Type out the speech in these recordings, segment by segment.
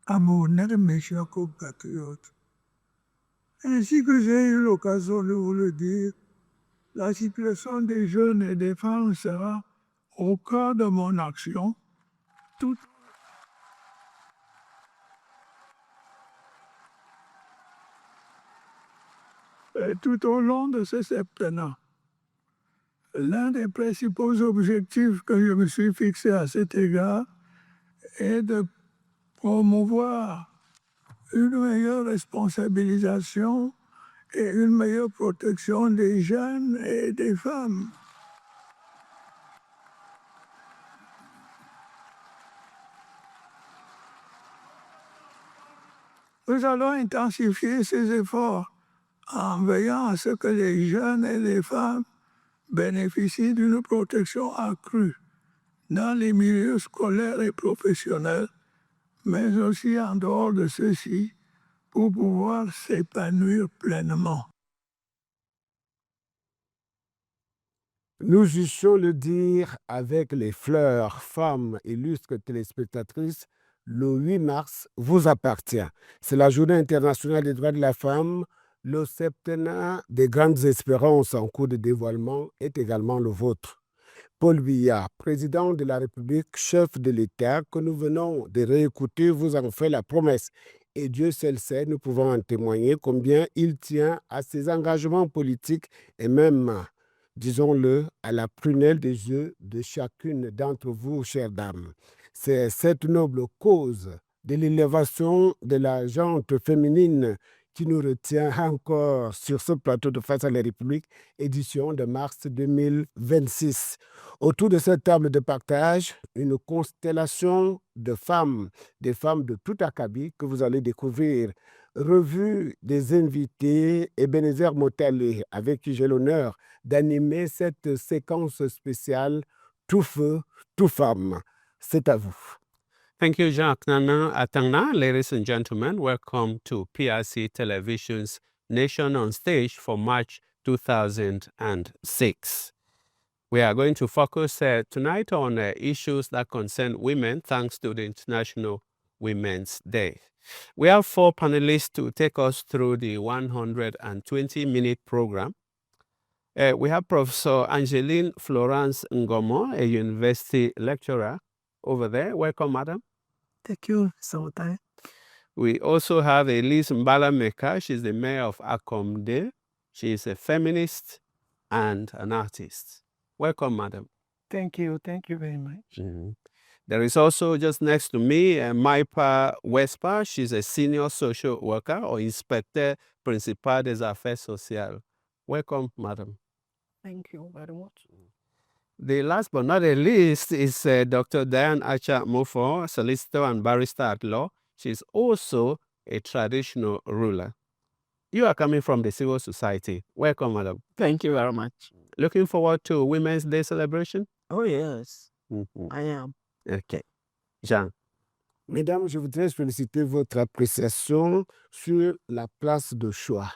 à mon mes chers compatriotes. Ainsi que j'ai eu l'occasion de vous le dire, la situation des jeunes et des femmes sera au cœur de mon action tout, tout au long de ce septennat. L'un des principaux objectifs que je me suis fixé à cet égard est de promouvoir une meilleure responsabilisation et une meilleure protection des jeunes et des femmes. Nous allons intensifier ces efforts en veillant à ce que les jeunes et les femmes bénéficient d'une protection accrue dans les milieux scolaires et professionnels, mais aussi en dehors de ceux-ci, pour pouvoir s'épanouir pleinement. Nous eussions le dire avec les fleurs, femmes, illustres téléspectatrices, le 8 mars vous appartient. C'est la Journée internationale des droits de la femme. Le septennat des grandes espérances en cours de dévoilement est également le vôtre. Paul Biya, président de la République, chef de l'État, que nous venons de réécouter, vous en fait la promesse. Et Dieu seul sait, nous pouvons en témoigner combien il tient à ses engagements politiques et même, disons-le, à la prunelle des yeux de chacune d'entre vous, chères dames. C'est cette noble cause de l'élévation de la gente féminine qui nous retient encore sur ce plateau de Face à la République, édition de mars 2026. Autour de cette table de partage, une constellation de femmes, des femmes de tout acabit que vous allez découvrir. Revue des invités, Ebenezer Motale, avec qui j'ai l'honneur d'animer cette séquence spéciale Tout feu, tout femme. C'est à vous. Thank you, Jacques Nana Atangna. Ladies and gentlemen, welcome to PRC Television's Nation on Stage for March 2006. We are going to focus tonight on issues that concern women thanks to the International Women's Day. We have 4 panelists to take us through the 120-minute program. We have Professor Angeline Florence Ngomo, a university lecturer over there. Welcome, madam. Thank you, Sautai. We also have Elise Mbala Meka. She's the mayor of Akomde. She is a feminist and an artist. Welcome, madam. Thank you very much. Mm-hmm. There is also just next to me, Maipa Wespa. She's a senior social worker or inspector principal des affaires sociales. Welcome, madam. Thank you very much. The last but not the least is Dr. Diane Acha Mofo, solicitor and barrister at law. She's also a traditional ruler. You are coming from the civil society. Welcome, madam. Thank you very much. Looking forward to Women's Day celebration? Oh, yes, Mm-hmm. I am. Okay. Jean. Mesdames, je voudrais solliciter votre appréciation sur la place de choix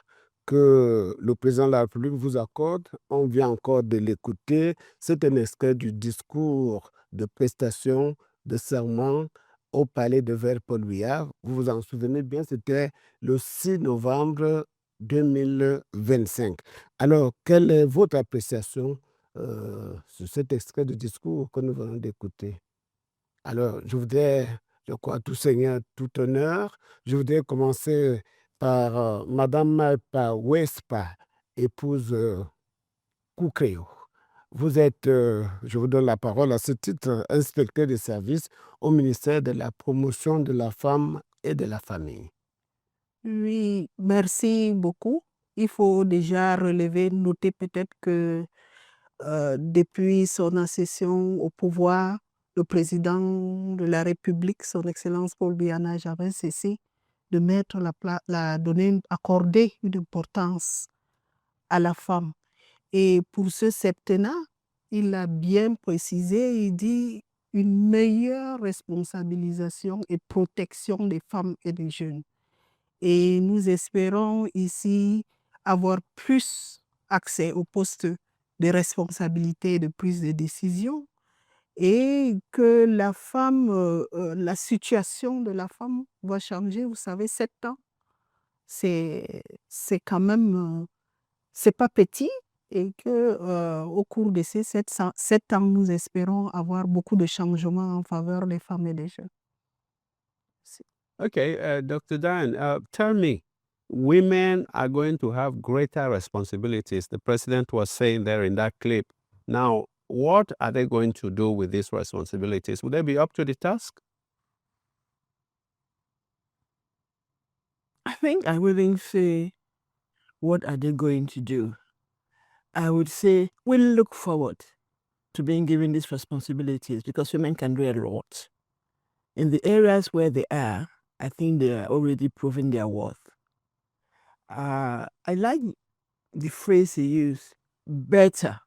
que le président de la République vous accorde. On vient encore de l'écouter. C'est un extrait du discours de prestation de serment au palais de Verre-Paul-Biya. Vous vous en souvenez bien, c'était le 6 novembre 2025. Alors, quelle est votre appréciation sur cet extrait de discours que nous venons d'écouter? Alors, je crois, tout seigneur, tout honneur. Je voudrais commencer par Madame Maipa Wespa, épouse Koukreo. Vous êtes, je vous donne la parole à ce titre, inspecteur de service au ministère de la promotion de la femme et de la famille. Oui, merci beaucoup. Il faut déjà relever, noter peut-être que depuis son accession au pouvoir, le président de la République, son Excellence Paul Biya, n'a jamais cessé de mettre accorder une importance à la femme. Et pour ce septennat, il a bien précisé, il dit une meilleure responsabilisation et protection des femmes et des jeunes. Et nous espérons ici avoir plus accès aux postes de responsabilité et de prise de décision. et que la femme, la situation de la femme va changer. Vous savez, 7 ans, c'est quand même, c'est pas petit et que au cours de ces 7 ans, nous espérons avoir beaucoup de changements en faveur des femmes et des jeunes. Okay, Dr. Dan, tell me, women are going to have greater responsibilities. The president was saying there in that clip. Now, what are they going to do with these responsibilities? Will they be up to the task? I think I wouldn't say, what are they going to do? I would say, we'll look forward to being given these responsibilities because women can do a lot. In the areas where they are, I think they are already proving their worth. I like the phrase he used, better.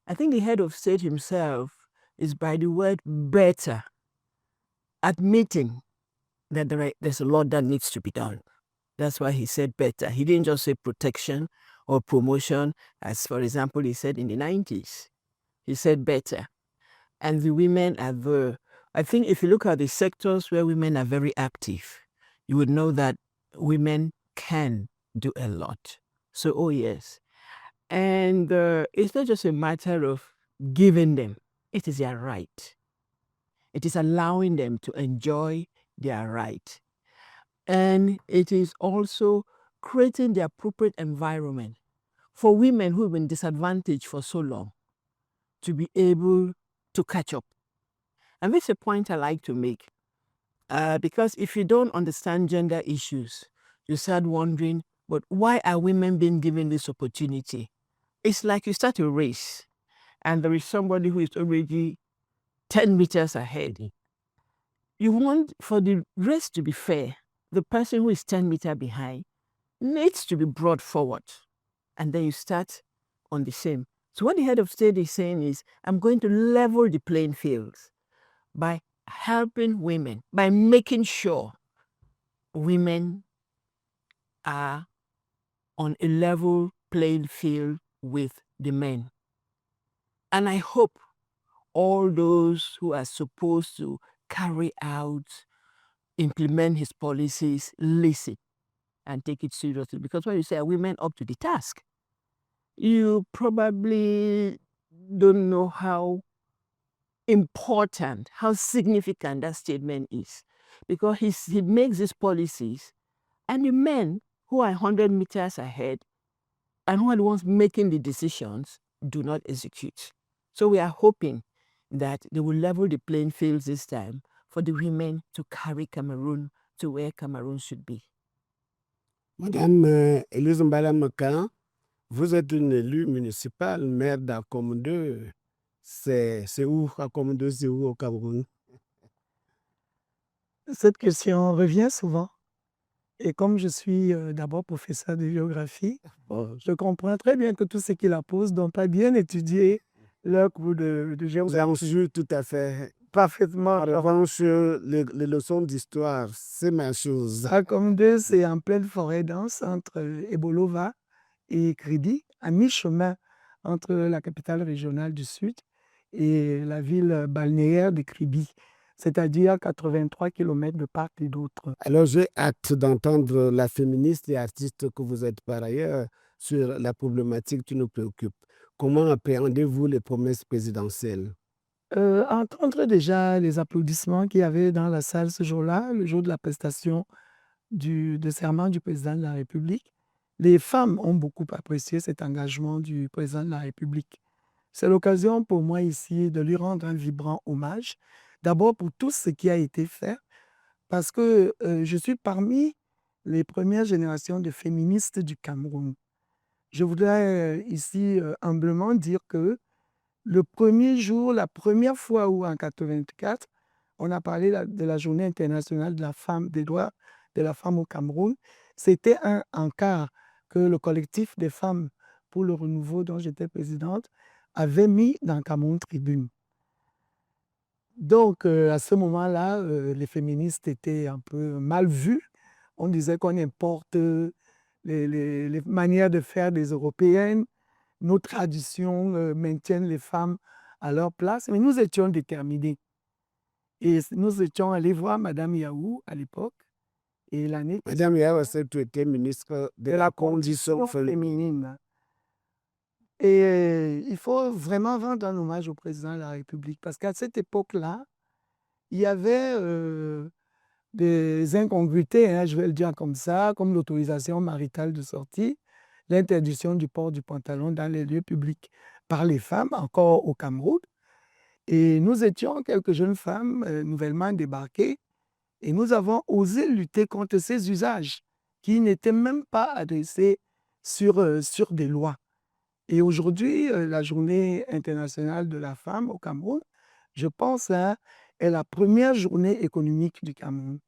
I think the head of state himself is by the word better admitting that there's a lot that needs to be done. That's why he said better. He didn't just say protection or promotion, as for example, he said in the 90s. He said better. And the women are there. I think if you look at the sectors where women are very active, you would know that women can do a lot. So, oh yes. And it's not just a matter of giving them. It is their right. It is allowing them to enjoy their right. And it is also creating the appropriate environment for women who have been disadvantaged for so long to be able to catch up. And this is a point I like to make. Because if you don't understand gender issues, you start wondering, but why are women being given this opportunity? It's like you start a race and there is somebody who is already 10 meters ahead. You want for the race to be fair, the person who is 10 meters behind needs to be brought forward. And then you start on the same. So what the head of state is saying is, I'm going to level the playing fields by helping women, by making sure women are on a level playing field with the men. And I hope all those who are supposed to carry out, implement his policies, listen and take it seriously. Because when you say, are women up to the task? You probably don't know how important, how significant that statement is. Because he makes these policies, and the men who are 100 meters ahead and who are the ones making the decisions do not execute. So we are hoping that they will level the playing fields this time for the women to carry Cameroon to where Cameroon should be. Madame Élise Mbala Mekan, vous êtes une élue municipale, maire d'Acom 2. C'est où, Acom 2, c'est où au Cameroun? Cette question revient souvent. Et comme je suis d'abord professeur de géographie, je comprends très bien que tous ceux qui la posent n'ont pas bien étudié leur cours de Vous géographie. avez suivi tout à fait. Parfaitement. En revanche, les leçons d'histoire, c'est ma chose. Acom 2, c'est en pleine forêt dense entre Ebolova et Kribi, à mi-chemin entre la capitale régionale du Sud et la ville balnéaire de Kribi, c'est-à-dire 83 km de part et d'autre. Alors, j'ai hâte d'entendre la féministe et artiste que vous êtes par ailleurs sur la problématique qui nous préoccupe. Comment appréhendez-vous les promesses présidentielles? Entendre déjà les applaudissements qu'il y avait dans la salle ce jour-là, le jour de la prestation de serment du président de la République, les femmes ont beaucoup apprécié cet engagement du président de la République. C'est l'occasion pour moi ici de lui rendre un vibrant hommage, d'abord pour tout ce qui a été fait, parce que je suis parmi les premières générations de féministes du Cameroun. Je voudrais ici humblement dire que le premier jour, la première fois où en 1984, on a parlé de la journée internationale de la femme, des droits de la femme au Cameroun, c'était un encart que le collectif des femmes pour le renouveau dont j'étais présidente avait mis dans Cameroun Tribune. Donc, à ce moment-là, les féministes étaient un peu mal vus. On disait qu'on importe les manières de faire des Européennes. Nos traditions maintiennent les femmes à leur place, mais nous étions déterminés. Et nous étions allés voir Madame Yaou à l'époque. Et l'année Madame Yao Assetou était ministre de la condition féminine. Et il faut vraiment rendre un hommage au président de la République parce qu'à cette époque-là, il y avait des incongruités, hein, je vais le dire comme ça, comme l'autorisation maritale de sortie, l'interdiction du port du pantalon dans les lieux publics par les femmes, encore au Cameroun. Et nous étions quelques jeunes femmes nouvellement débarquées et nous avons osé lutter contre ces usages qui n'étaient même pas adressés sur des lois. Et aujourd'hui, la Journée internationale de la femme au Cameroun, je pense, hein, est la première journée économique du Cameroun.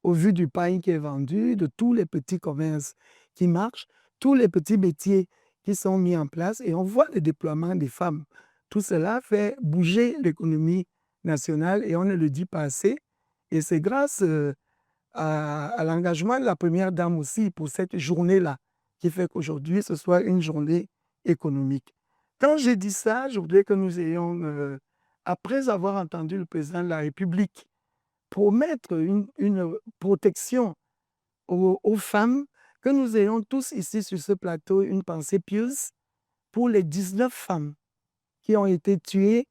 Au vu du pain qui est vendu, de tous les petits commerces qui marchent, tous les petits métiers qui sont mis en place, et on voit le déploiement des femmes. Tout cela fait bouger l'économie nationale et on ne le dit pas assez. Et c'est grâce à l'engagement de la première dame aussi pour cette journée-là qui fait qu'aujourd'hui, ce soit une journée économique. Quand j'ai dit ça, je voudrais que nous ayons, après avoir entendu le président de la République promettre une protection aux femmes, que nous ayons tous ici sur ce plateau une pensée pieuse pour les 19 femmes qui ont été tuées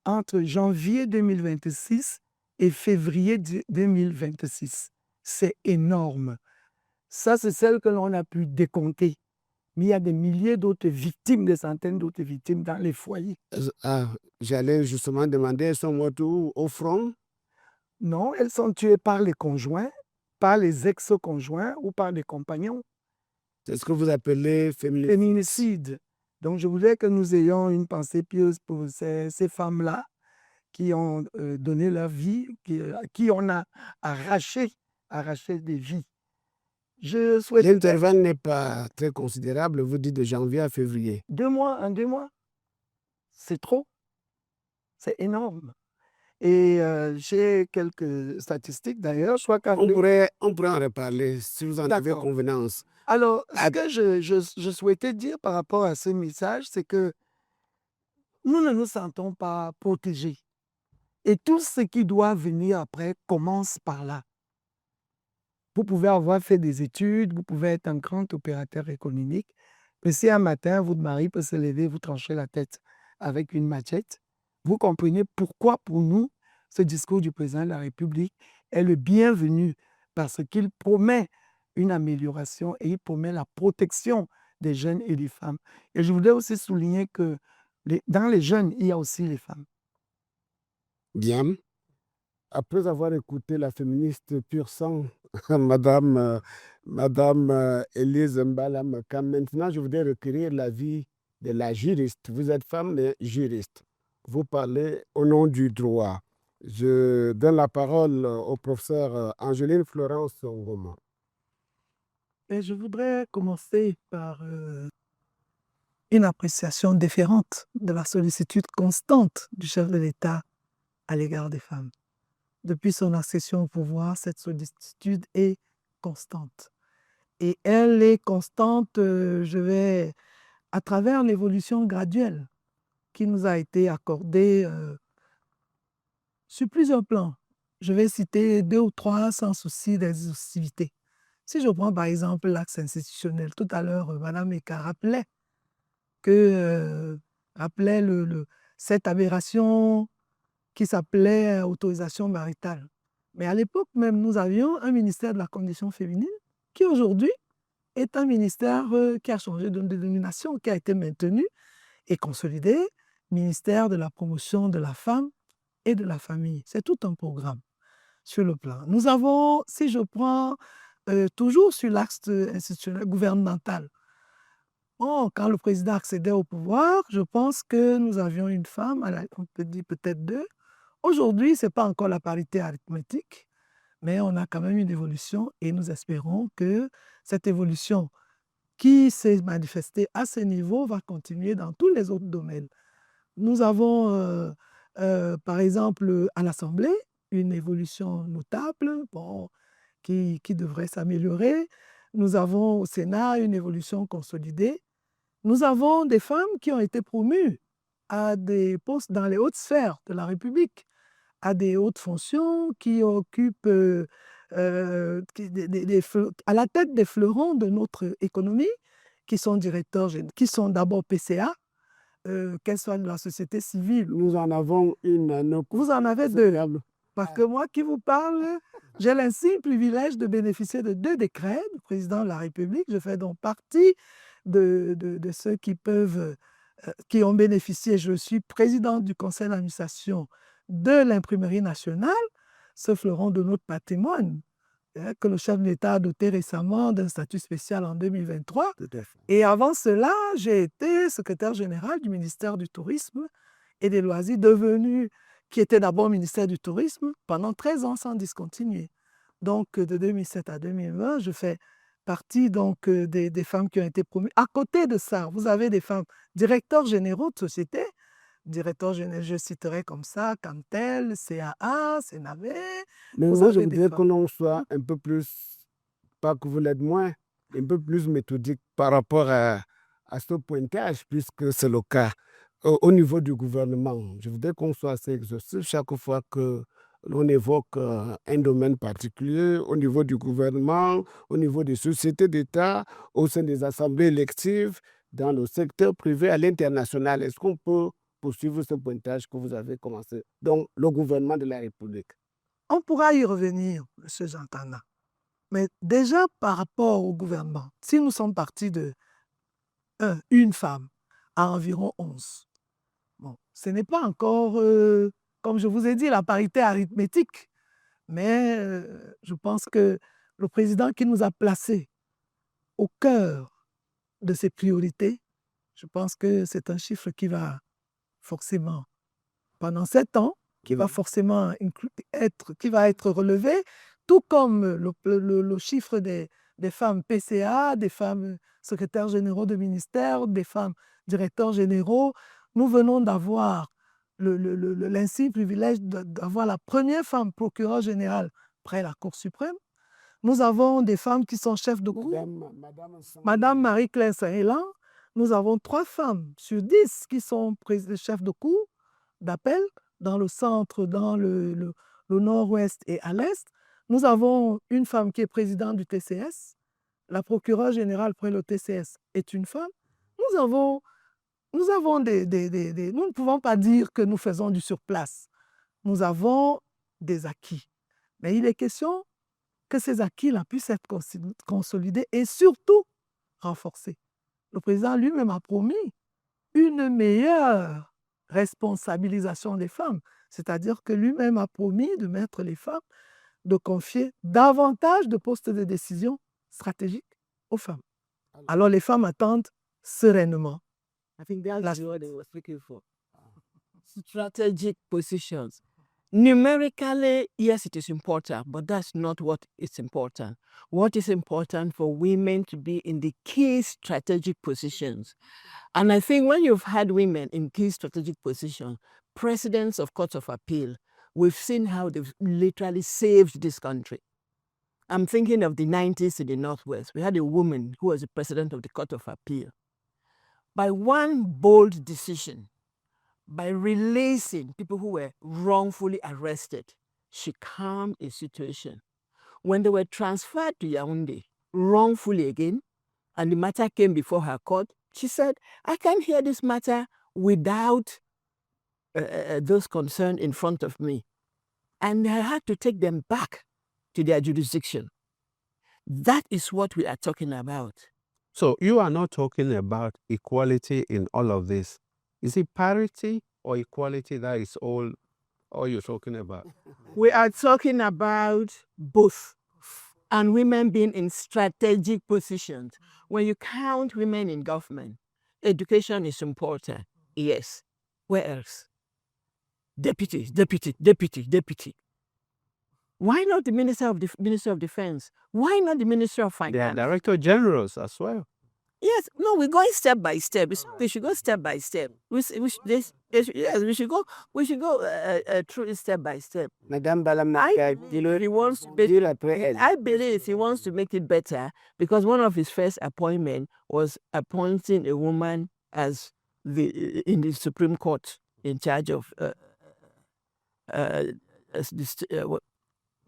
entre janvier 2026 et février 2026. C'est énorme. Ça, c'est celle que l'on a pu décompter. Mais il y a des milliers d'autres victimes, des centaines d'autres victimes dans les foyers. J'allais justement demander, elles sont mortes au front? Non, elles sont tuées par les conjoints, par les ex-conjoints ou par les compagnons. C'est ce que vous appelez féminicide. Féminicide. Donc, je voudrais que nous ayons une pensée pieuse pour ces femmes-là qui ont donné leur vie, qui on a arraché des vies. Je souhaite... L'intervalle n'est pas très considérable, vous dites de janvier à février. 2 mois, en 2 mois, c'est trop. C'est énorme. Et j'ai quelques statistiques d'ailleurs. On pourrait en reparler si vous en avez convenance. Alors, ce que je souhaitais dire par rapport à ce message, c'est que nous ne nous sentons pas protégés. Et tout ce qui doit venir après commence par là. Vous pouvez avoir fait des études, vous pouvez être un grand opérateur économique, mais si un matin, votre mari peut se lever, vous trancher la tête avec une machette, vous comprenez pourquoi pour nous, ce discours du président de la République est le bienvenu parce qu'il promet une amélioration et il promet la protection des jeunes et des femmes. Et je voudrais aussi souligner que dans les jeunes, il y a aussi les femmes. Bien. Après avoir écouté la féministe pur sang, Madame Élise Mbalam-Makam, maintenant je voudrais recueillir l'avis de la juriste. Vous êtes femme, mais juriste. Vous parlez au nom du droit. Je donne la parole au professeur Angeline Florence Ngoma. Et je voudrais commencer par une appréciation différente de la sollicitude constante du chef de l'État à l'égard des femmes. Depuis son accession au pouvoir, cette sollicitude est constante. Et elle est constante, à travers l'évolution graduelle qui nous a été accordée sur plusieurs plans. Je vais citer 2 ou 3 sans souci d'exhaustivité. Si je prends par exemple l'axe institutionnel, tout à l'heure, Mme Eka rappelait cette aberration qui s'appelait autorisation maritale. Mais à l'époque même, nous avions un ministère de la condition féminine qui aujourd'hui est un ministère qui a changé de dénomination, qui a été maintenu et consolidé, ministère de la promotion de la femme et de la famille. C'est tout un programme sur le plan. Nous avons, si je prends toujours sur l'axe institutionnel gouvernemental, quand le président accédait au pouvoir, je pense que nous avions une femme, on peut dire peut-être 2. Aujourd'hui, ce n'est pas encore la parité arithmétique, mais on a quand même une évolution et nous espérons que cette évolution qui s'est manifestée à ce niveau va continuer dans tous les autres domaines. Nous avons, par exemple, à l'Assemblée, une évolution notable qui devrait s'améliorer. Nous avons au Sénat une évolution consolidée. Nous avons des femmes qui ont été promues à des postes dans les hautes sphères de la République, à des hautes fonctions, qui occupent à la tête des fleurons de notre économie, qui sont qui sont d'abord PCA, qu'elles soient de la société civile. Nous en avons une. Vous en avez deux. Parce que moi qui vous parle, j'ai l'insigne privilège de bénéficier de 2 décrets du président de la République. Je fais donc partie de ceux qui ont bénéficié. Je suis présidente du conseil d'administration de l'Imprimerie nationale, ce fleuron de notre patrimoine, que le chef de l'État a doté récemment d'un statut spécial en 2023. Tout à fait. Et avant cela, j'ai été secrétaire général du ministère du Tourisme et des Loisirs, qui était d'abord ministère du Tourisme pendant 13 ans sans discontinuer. Donc, de 2007 à 2020, je fais partie donc des femmes qui ont été promues. À côté de ça, vous avez des femmes directeurs généraux de sociétés. Directeurs généraux, je citerai comme ça, Cantel, CAA, Sénavé. Mais Vous moi, je avez des voudrais que femmes. l'on soit un peu plus, pas que vous l'êtes moins, un peu plus méthodique par rapport à ce pointage, puisque c'est le cas au niveau du gouvernement. Je voudrais qu'on soit assez exhaustif chaque fois que l'on évoque un domaine particulier au niveau du gouvernement, au niveau des sociétés d'État, au sein des assemblées électives, dans le secteur privé, à l'international. Est-ce qu'on peut poursuivre ce pointage que vous avez commencé? Donc, le gouvernement de la République. On pourra y revenir, M. Jantana. Mais déjà par rapport au gouvernement, si nous sommes partis de une femme à environ 11, bon, ce n'est pas encore, comme je vous ai dit, la parité arithmétique, mais je pense que le président qui nous a placés au cœur de ses priorités, je pense que c'est un chiffre qui va forcément, pendant 7 ans, qui va forcément être relevé, tout comme le chiffre des femmes PCA, des femmes secrétaires généraux de ministères, des femmes directeurs généraux. Nous venons d'avoir l'insigne privilège d'avoir la première femme procureure générale près la Cour suprême. Nous avons des femmes qui sont chefs de cour. Madame Marie-Claire Saint-Hélan. Nous avons 3 femmes sur 10 qui sont chefs de cour d'appel dans le centre, dans le nord-ouest et à l'est. Nous avons une femme qui est présidente du TCS. La procureure générale près le TCS est une femme. Nous avons nous ne pouvons pas dire que nous faisons du surplace. Nous avons des acquis. Mais il est question que ces acquis-là puissent être consolidés et surtout renforcés. Le président lui-même a promis une meilleure responsabilisation des femmes, c'est-à-dire que lui-même a promis de mettre les femmes, de confier davantage de postes de décision stratégiques aux femmes. Alors les femmes attendent sereinement. I think that's what they were looking for. Strategic positions. Numerically, yes, it is important, but that's not what is important. What is important for women to be in the key strategic positions. And I think when you've had women in key strategic positions, presidents of courts of appeal, we've seen how they've literally saved this country. I'm thinking of the 90s in the Northwest. We had a woman who was the president of the Court of Appeal. By one bold decision, by releasing people who were wrongfully arrested, she calmed a situation. When they were transferred to Yaoundé, wrongfully again, and the matter came before her court, she said, I can't hear this matter without those concerned in front of me. And I had to take them back to their jurisdiction. That is what we are talking about. So you are not talking about equality in all of this. Is it parity or equality that is all you're talking about? We are talking about both. And women being in strategic positions. When you count women in government, education is important. Yes. Where else? Deputy. Why not the Minister of Defense? Why not the Minister of Finance? They are director generals as well. Yes, no, we're going step by step. We should go step by step. We should go through it step by step. Madame Balam, I believe he wants to make it better because one of his first appointments was appointing a woman as in the Supreme Court in charge of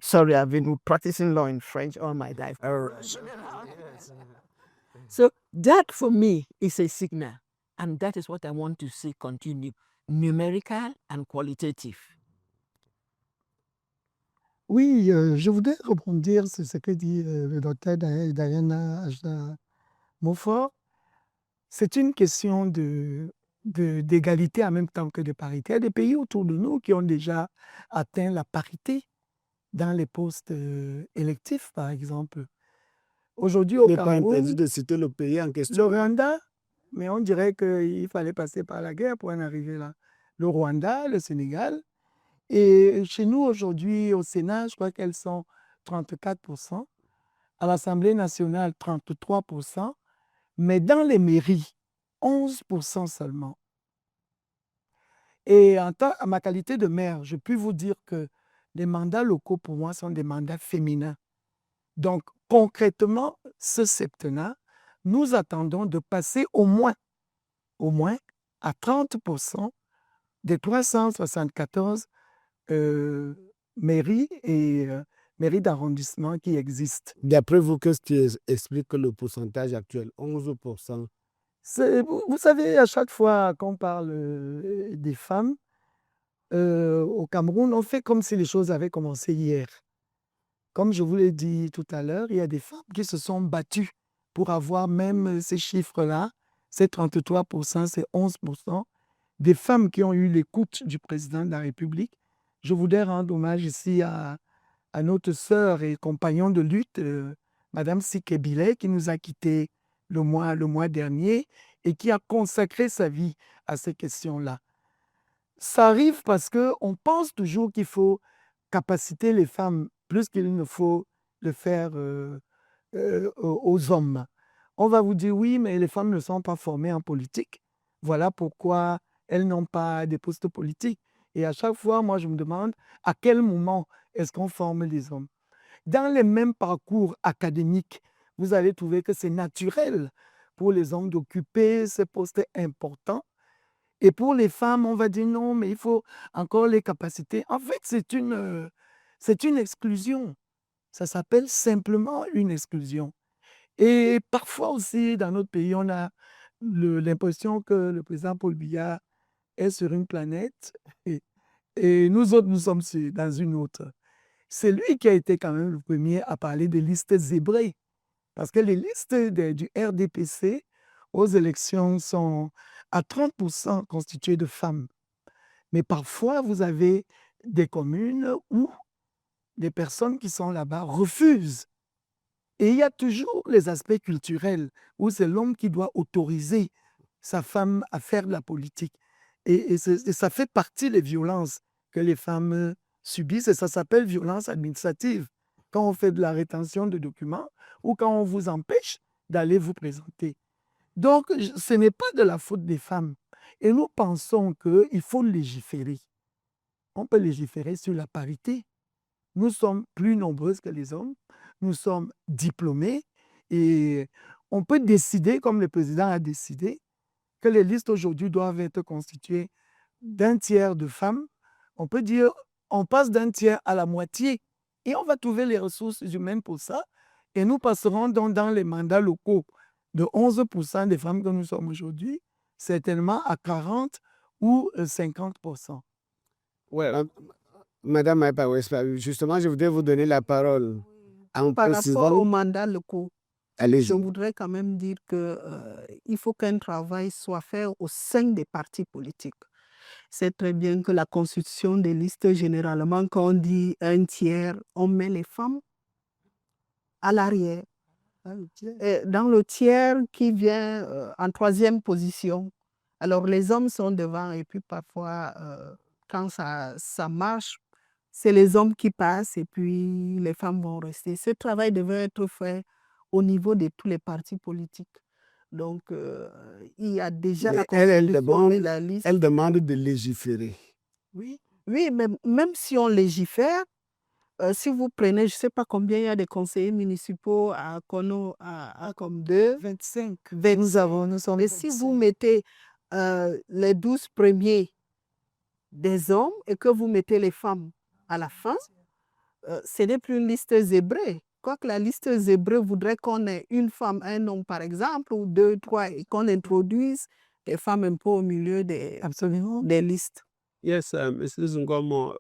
sorry, I've been practicing law in French all my life. So that for me is a signal, and that is what I want to see continue, numerical and qualitative. Oui, je voudrais rebondir sur ce que dit le docteur Diana Ajda Montfort. C'est une question d'égalité en même temps que de parité. Il y a des pays autour de nous qui ont déjà atteint la parité dans les postes électifs, par exemple. Aujourd'hui, au Il n'est pas Cameroun, interdit de citer le pays en le question. Rwanda, mais on dirait qu'il fallait passer par la guerre pour en arriver là. Le Rwanda, le Sénégal. Et chez nous, aujourd'hui, au Sénat, je crois qu'elles sont 34%. À l'Assemblée nationale, 33%. Mais dans les mairies, 11% seulement. Et à ma qualité de maire, je peux vous dire que les mandats locaux, pour moi, sont des mandats féminins. Donc, concrètement, ce septennat, nous attendons de passer au moins à 30% des 374 mairies et mairies d'arrondissement qui existent. D'après vous, qu'est-ce qui explique que le pourcentage actuel, 11%? Vous savez, à chaque fois qu'on parle des femmes, au Cameroun, on fait comme si les choses avaient commencé hier. Comme je vous l'ai dit tout à l'heure, il y a des femmes qui se sont battues pour avoir même ces chiffres-là, ces 33%, ces 11%, des femmes qui ont eu l'écoute du président de la République. Je voudrais rendre hommage ici à notre sœur et compagnon de lutte, Madame Sikebile, qui nous a quittés le mois dernier et qui a consacré sa vie à ces questions-là. Ça arrive parce qu'on pense toujours qu'il faut capaciter les femmes plus qu'il ne faut le faire aux hommes. On va vous dire oui, mais les femmes ne sont pas formées en politique. Voilà pourquoi elles n'ont pas des postes politiques. Et à chaque fois, moi, je me demande à quel moment est-ce qu'on forme les hommes. Dans les mêmes parcours académiques, vous allez trouver que c'est naturel pour les hommes d'occuper ces postes importants. Et pour les femmes, on va dire non, mais il faut encore les capacités. En fait, c'est une exclusion. Ça s'appelle simplement une exclusion. Et parfois aussi, dans notre pays, on a l'impression que le président Paul Biya est sur une planète et nous autres, nous sommes dans une autre. C'est lui qui a été quand même le premier à parler des listes zébrées. Parce que les listes du RDPC aux élections sont à 30% constituées de femmes. Mais parfois, vous avez des communes où les personnes qui sont là-bas refusent. Et il y a toujours les aspects culturels où c'est l'homme qui doit autoriser sa femme à faire de la politique. Et ça fait partie des violences que les femmes subissent et ça s'appelle violence administrative. Quand on fait de la rétention de documents ou quand on vous empêche d'aller vous présenter. Donc, ce n'est pas de la faute des femmes. Et nous pensons qu'il faut légiférer. On peut légiférer sur la parité. Nous sommes plus nombreuses que les hommes. Nous sommes diplômés. Et on peut décider, comme le président a décidé, que les listes aujourd'hui doivent être constituées d'un tiers de femmes. On peut dire, on passe d'un tiers à la moitié. Et on va trouver les ressources humaines pour ça. Et nous passerons donc dans les mandats locaux de 11% des femmes que nous sommes aujourd'hui, certainement à 40 ou 50%. Ouais, Madame Maïpa-Wespa, justement, je voudrais vous donner la parole. En Par rapport précisant, aux mandats locaux, je allez-y. voudrais quand même dire qu'il faut qu'un travail soit fait au sein des partis politiques. C'est très bien que la constitution des listes, généralement, quand on dit un tiers, on met les femmes à l'arrière. Et dans le tiers qui vient en troisième position, alors les hommes sont devant et puis parfois, quand ça marche, c'est les hommes qui passent et puis les femmes vont rester. Ce travail devrait être fait au niveau de tous les partis politiques. Donc, il y a déjà la Mais elle constitution et la liste. Elle demande de légiférer. Oui, mais même si on légifère, si vous prenez, je ne sais pas combien il y a de conseillers municipaux à Kono, à comme 2, 25. 25. Nous sommes Mais si 25. vous mettez les 12 premiers des hommes et que vous mettez les femmes à la fin, ce n'est plus une liste zébrée. Quoique la liste zébrée voudrait qu'on ait une femme, un homme par exemple, ou 2, 3, et qu'on introduise les femmes un peu au milieu Absolument. des listes. Yes, Mrs. Ngomo,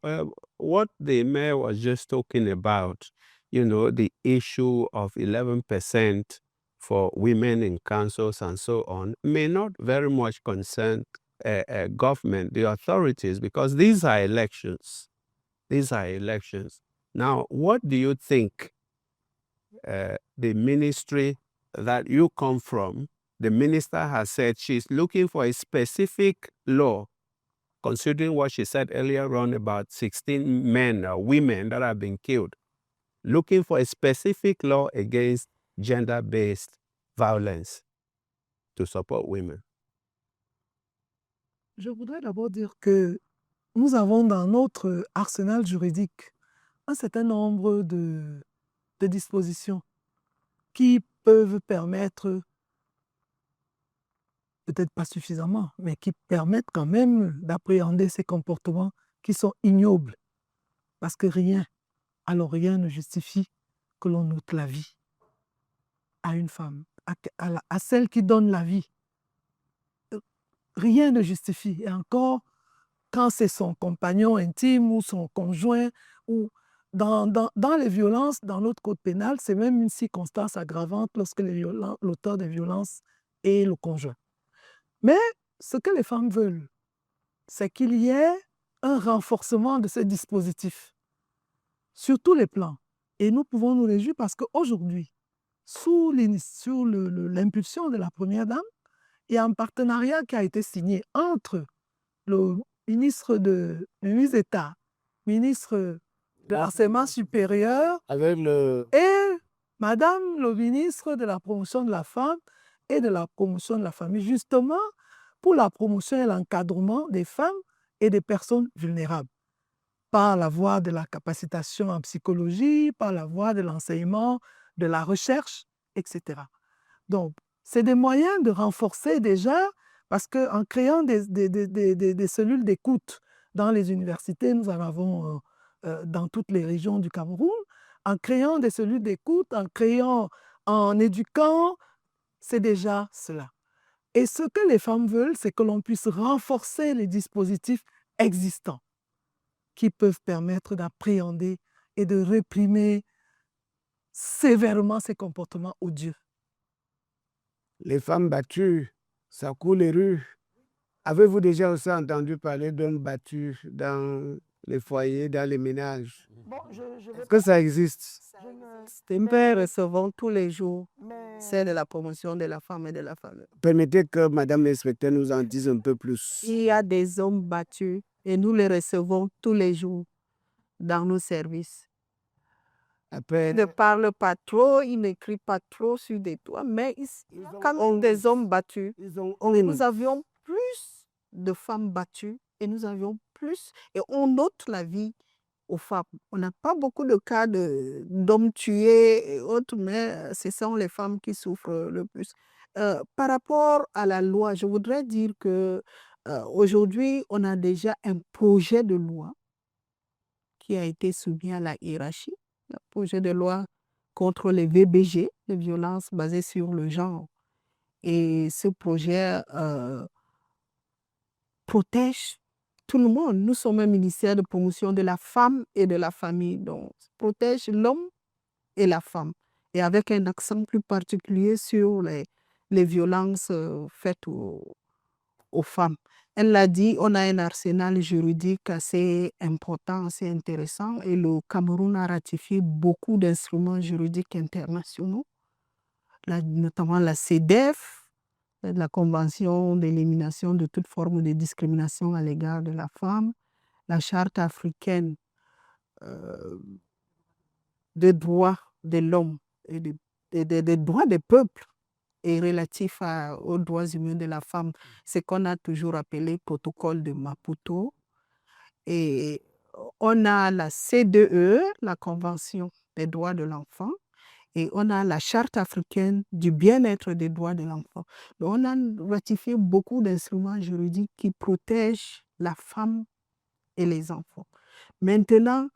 what the mayor was just talking about, the issue of 11% for women in councils and so on, may not very much concern government, the authorities, because these are elections. These are elections. Now, what do you think the ministry that you come from, the minister has said she's looking for a specific law, considering what she said earlier on about 16 men or women that have been killed, looking for a specific law against gender-based violence to support women? Je voudrais d'abord dire que nous avons dans notre arsenal juridique un certain nombre de dispositions qui peuvent permettre, peut-être pas suffisamment, mais qui permettent quand même d'appréhender ces comportements qui sont ignobles. Parce que rien, alors rien ne justifie que l'on ôte la vie à une femme, à celle qui donne la vie. Rien ne justifie. Et encore, quand c'est son compagnon intime ou son conjoint, ou dans les violences, dans notre code pénal, c'est même une circonstance aggravante lorsque l'auteur des violences est le conjoint. Mais ce que les femmes veulent, c'est qu'il y ait un renforcement de ce dispositif sur tous les plans. Et nous pouvons nous réjouir parce qu'aujourd'hui, sous l'impulsion de la Première Dame, il y a un partenariat qui a été signé entre le ministre d'État, ministre de l'Enseignement supérieur Avec le... et Madame le ministre de la Promotion de la Femme et de la Promotion de la Famille, justement pour la promotion et l'encadrement des femmes et des personnes vulnérables, par la voie de la capacitation en psychologie, par la voie de l'enseignement, de la recherche, etc. Donc, c'est des moyens de renforcer déjà, parce qu'en créant des cellules d'écoute dans les universités, nous en avons dans toutes les régions du Cameroun, en créant des cellules d'écoute, en éduquant, c'est déjà cela. Et ce que les femmes veulent, c'est que l'on puisse renforcer les dispositifs existants qui peuvent permettre d'appréhender et de réprimer sévèrement ces comportements odieux. Les femmes battues, ça coule les rues. Avez-vous déjà aussi entendu parler d'hommes battus dans les foyers, dans les ménages? Est-ce que ça existe? Nous recevons tous les jours celle de la promotion de la femme et de la famille. Permettez que Madame l'inspecteur nous en dise un peu plus. Il y a des hommes battus et nous les recevons tous les jours dans nos services. Après, Ils ne parlent pas trop, ils n'écrivent pas trop sur des toits, mais il y a quand même des hommes battus. Nous avions plus de femmes battues et nous avions plus, et on ôte la vie aux femmes. On n'a pas beaucoup de cas d'hommes tués et autres, mais ce sont les femmes qui souffrent le plus. Par rapport à la loi, je voudrais dire que aujourd'hui, on a déjà un projet de loi qui a été soumis à la hiérarchie, le projet de loi contre les VBG, les violences basées sur le genre. Et ce projet protège tout le monde. Nous sommes un ministère de promotion de la femme et de la famille, donc protège l'homme et la femme, et avec un accent plus particulier sur les violences faites aux femmes. Elle l'a dit, on a un arsenal juridique assez important, assez intéressant, et le Cameroun a ratifié beaucoup d'instruments juridiques internationaux, notamment la CEDEF, la Convention d'élimination de toute forme de discrimination à l'égard de la femme, la Charte africaine des droits de l'homme et des droits des peuples et relatif aux droits humains de la femme, ce qu'on a toujours appelé protocole de Maputo. Et on a la CDE, la Convention des droits de l'enfant, Et on a la charte africaine du bien-être des droits de l'enfant. Donc, on a ratifié beaucoup d'instruments juridiques qui protègent la femme et les enfants. Maintenant,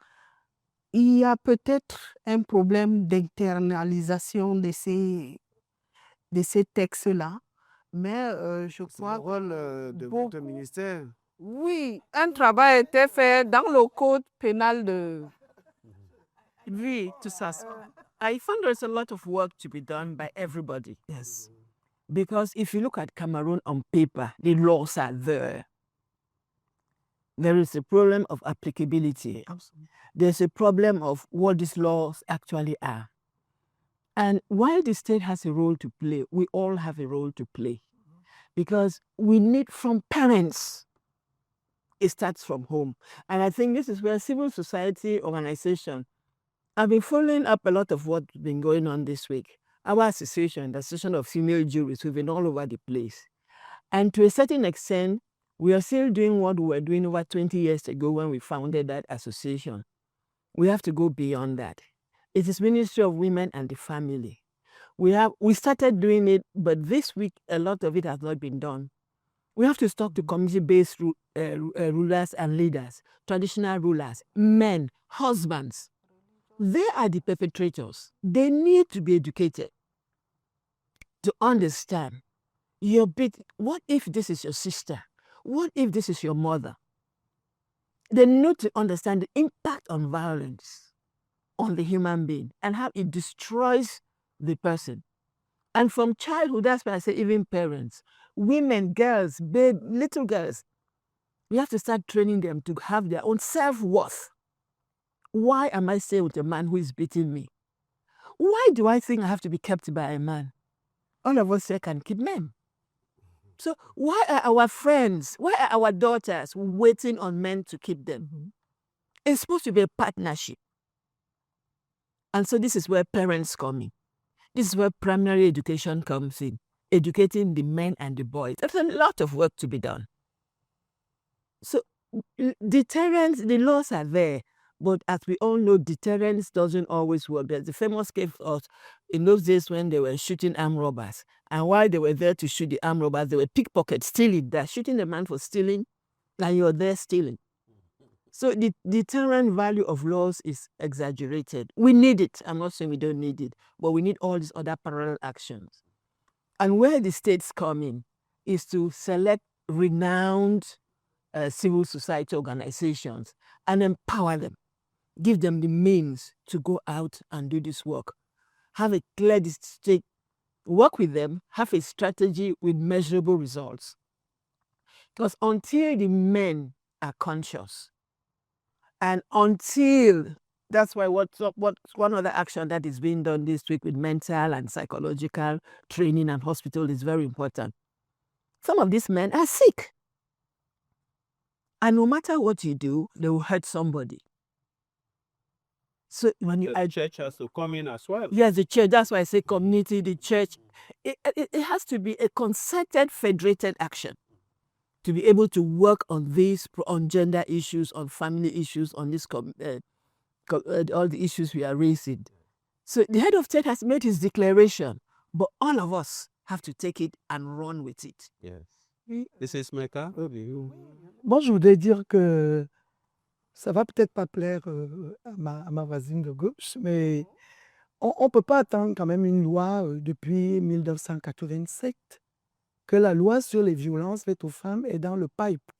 il y a peut-être un problème d'internalisation de ces textes-là, mais je C'est le crois rôle de votre ministère. oui, un travail a été fait dans le code pénal de... Oui, tout ça. I found there's a lot of work to be done by everybody. Yes. Because if you look at Cameroon on paper, the laws are there. There is a problem of applicability. Absolutely. There's a problem of what these laws actually are. And while the state has a role to play, we all have a role to play. Because we need from parents, it starts from home. And I think this is where civil society organizations, I've been following up a lot of what's been going on this week. Our association, the Association of Female Jurists, we've been all over the place. And to a certain extent, we are still doing what we were doing over 20 years ago when we founded that association. We have to go beyond that. It is Ministry of Women and the Family. We started doing it, but this week, a lot of it has not been done. We have to talk to community-based rulers and leaders, traditional rulers, men, husbands. They are the perpetrators. They need to be educated to understand what if this is your sister? What if this is your mother? They need to understand the impact on violence on the human being and how it destroys the person. And from childhood, that's why I say even parents, women, girls, little girls, we have to start training them to have their own self-worth. Why am I staying with a man who is beating me? Why do I think I have to be kept by a man? All of us here can keep men. So why are our friends, why are our daughters waiting on men to keep them? It's supposed to be a partnership. And so this is where parents come in. This is where primary education comes in, educating the men and the boys. There's a lot of work to be done. So deterrence, the laws are there, but as we all know, deterrence doesn't always work. There's the famous case of in those days when they were shooting armed robbers. And while they were there to shoot the armed robbers, they were pickpockets, stealing. They're shooting the man for stealing, and you're there stealing. So the deterrent value of laws is exaggerated. We need it. I'm not saying we don't need it, but we need all these other parallel actions. And where the states come in is to select renowned civil society organizations and empower them, give them the means to go out and do this work. Have a clear distinct, work with them, have a strategy with measurable results. Because until the men are conscious, and until, that's why what's one other action that is being done this week with mental and psychological training and hospital is very important. Some of these men are sick. And no matter what you do, they will hurt somebody. So when you The church has to come in as well. yes, the church, that's why I say community, the church, it has to be a concerted, federated action to be able to work on these, on gender issues, on family issues, on this, all the issues we are raising. So the head of state has made his declaration, but all of us have to take it and run with it. Yes. This is Mecca. Moi, je voudrais dire que ça va peut-être pas plaire à ma voisine de gauche, mais on ne peut pas attendre quand même une loi depuis 1987, que la loi sur les violences faites aux femmes est dans le pipe.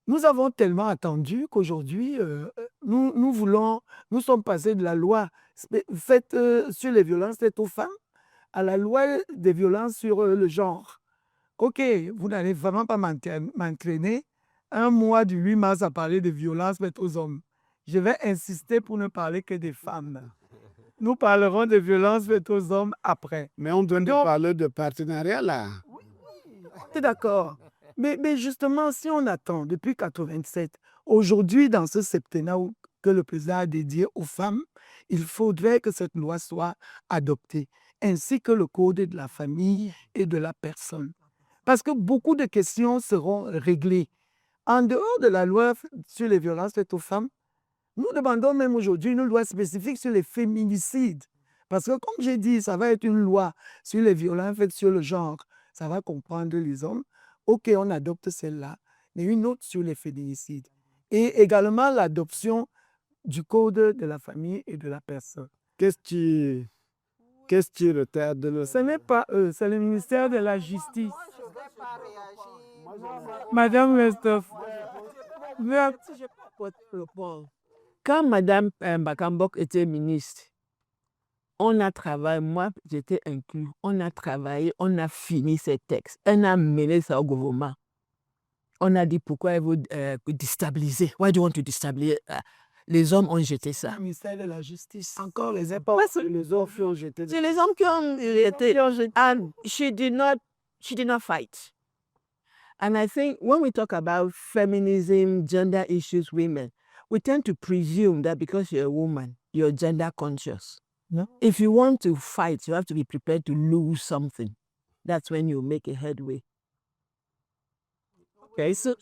Nous avons tellement attendu qu'aujourd'hui, nous sommes passés de la loi faite sur les violences faites aux femmes à la loi des violences sur le genre. OK, vous n'allez vraiment pas m'entraîner un mois du 8 mars à parler de violences faites aux hommes. Je vais insister pour ne parler que des femmes. Nous parlerons de violences faites aux hommes après. Mais on doit Donc- parler de partenariat là. T'es d'accord? Mais justement, si on attend depuis 1987, aujourd'hui, dans ce septennat que le président a dédié aux femmes, il faudrait que cette loi soit adoptée, ainsi que le code de la famille et de la personne. Parce que beaucoup de questions seront réglées. En dehors de la loi sur les violences faites aux femmes, nous demandons même aujourd'hui une loi spécifique sur les féminicides. Parce que comme j'ai dit, ça va être une loi sur les violences faites sur le genre. Ça va comprendre les hommes. OK, on adopte celle-là, mais une autre sur les féminicides. Et également l'adoption du code de la famille et de la personne. Qu'est-ce qui retarde le... Ce n'est pas eux, c'est le ministère de la Justice. Madame Westhoff. Quand Madame Bakambok était ministre, on a travaillé, moi j'étais inclus, on a travaillé, on a fini ces textes. On a mené ça au gouvernement. On a dit pourquoi elle veut déstabiliser. Why do you want to destabilize? Les hommes ont jeté ça. Le ministère de la Justice. Encore les époques. Les hommes qui ont jeté. C'est les hommes qui ont jeté. And she did not fight. And I think when we talk about feminism, gender issues, women, we tend to presume that because you're a woman, you're gender conscious. No. If you want to fight, you have to be prepared to lose something. That's when you make a headway. Okay, so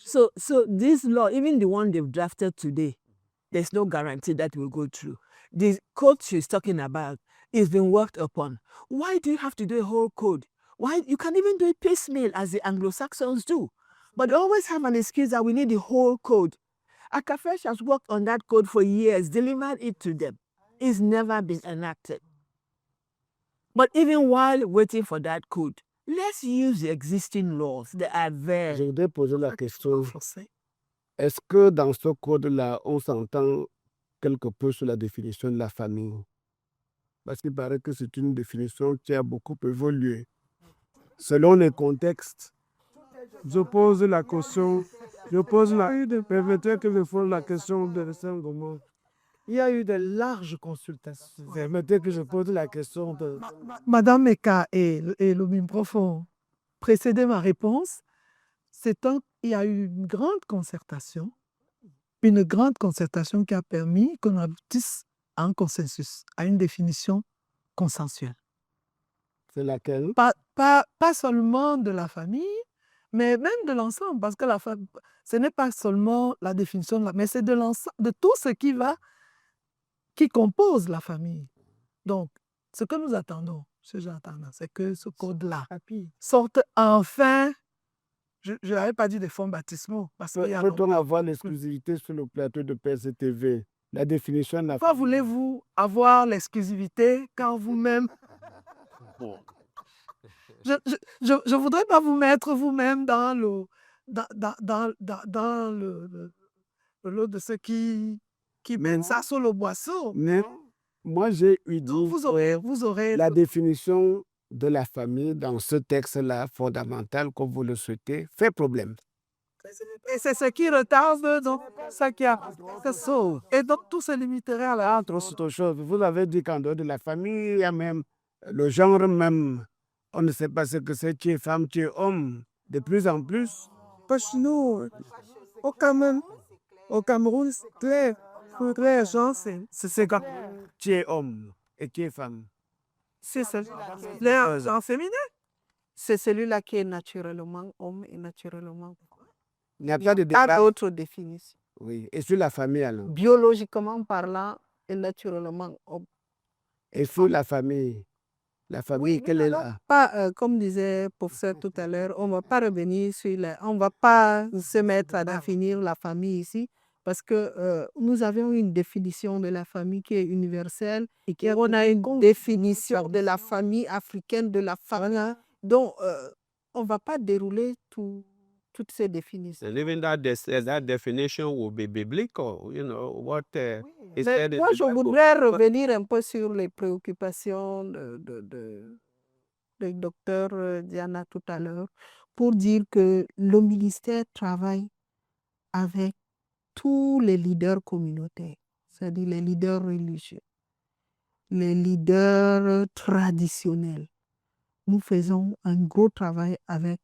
this law, even the one they've drafted today, there's no guarantee that will go through. The code she's talking about is being worked upon. Why do you have to do a whole code? Why you can even do it piecemeal as the Anglo-Saxons do. But they always have an excuse that we need the whole code. Akafresh has worked on that code for years, delivered it to them. It's never been enacted. But even while waiting for that code, let's use the existing laws that are there. Je voudrais poser la question. Est-ce que dans ce code-là, on s'entend quelque peu sur la définition de la famille? Parce qu'il paraît que c'est une définition qui a beaucoup évolué. Selon les contextes, Je pose la question. Permettez que je pose la question de Saint-Gobain. Il y a eu de larges consultations. permettez que je pose la question de... Madame Meka et le MIMPROF ont précédé ma réponse. Il y a eu une grande concertation qui a permis qu'on aboutisse à un consensus, à une définition consensuelle. C'est laquelle? Pas seulement de la famille, mais même de l'ensemble, parce que ce n'est pas seulement la définition, mais c'est de l'ensemble, de tout ce qui compose la famille. Donc, ce que nous attendons, c'est que ce code-là sorte enfin. Je n'avais pas dit des fonds baptismaux. Peut-on avoir l'exclusivité sur le plateau de PSTV? La définition de la Pourquoi voulez-vous avoir l'exclusivité quand vous-même... Je ne voudrais pas vous mettre vous-même dans le lot de ceux qui mènent ça sur le boisseau. Mais moi, j'ai eu dit Vous aurez la définition de la famille dans ce texte-là fondamental, comme vous le souhaitez, fait problème. Et c'est ce qui retarde, donc, ça qui a... Et donc, tout se limiterait à la... Entre autres choses, vous avez dit qu'en dehors de la famille, il y a même le genre même. On ne sait pas ce que c'est, tu es femme, tu es homme. De plus en plus. Parce que nous, au Cameroun, c'est très genre, c'est comme... Tu es homme et tu es femme. C'est ça. Le genre féminin. C'est celui-là qui est naturellement homme et naturellement femme. Il n'y a pas de Pas débat. d'autre définition. Oui. Et sur la famille alors? Biologiquement parlant et naturellement homme. Et sur la famille? La famille, quelle est là? Pas, comme disait professeur tout à l'heure, on ne va pas revenir on ne va pas se mettre à définir la famille ici, parce que nous avons une définition de la famille qui est universelle et qu'on a une définition de la famille africaine, de la famille. Donc, on ne va pas dérouler toutes ces définitions. And even that definition will be biblical, what is Mais said in moi, the je Bible. voudrais revenir un peu sur les préoccupations de docteur Diana tout à l'heure, pour dire que le ministère travaille avec tous les leaders communautaires, c'est-à-dire les leaders religieux, les leaders traditionnels. Nous faisons un gros travail avec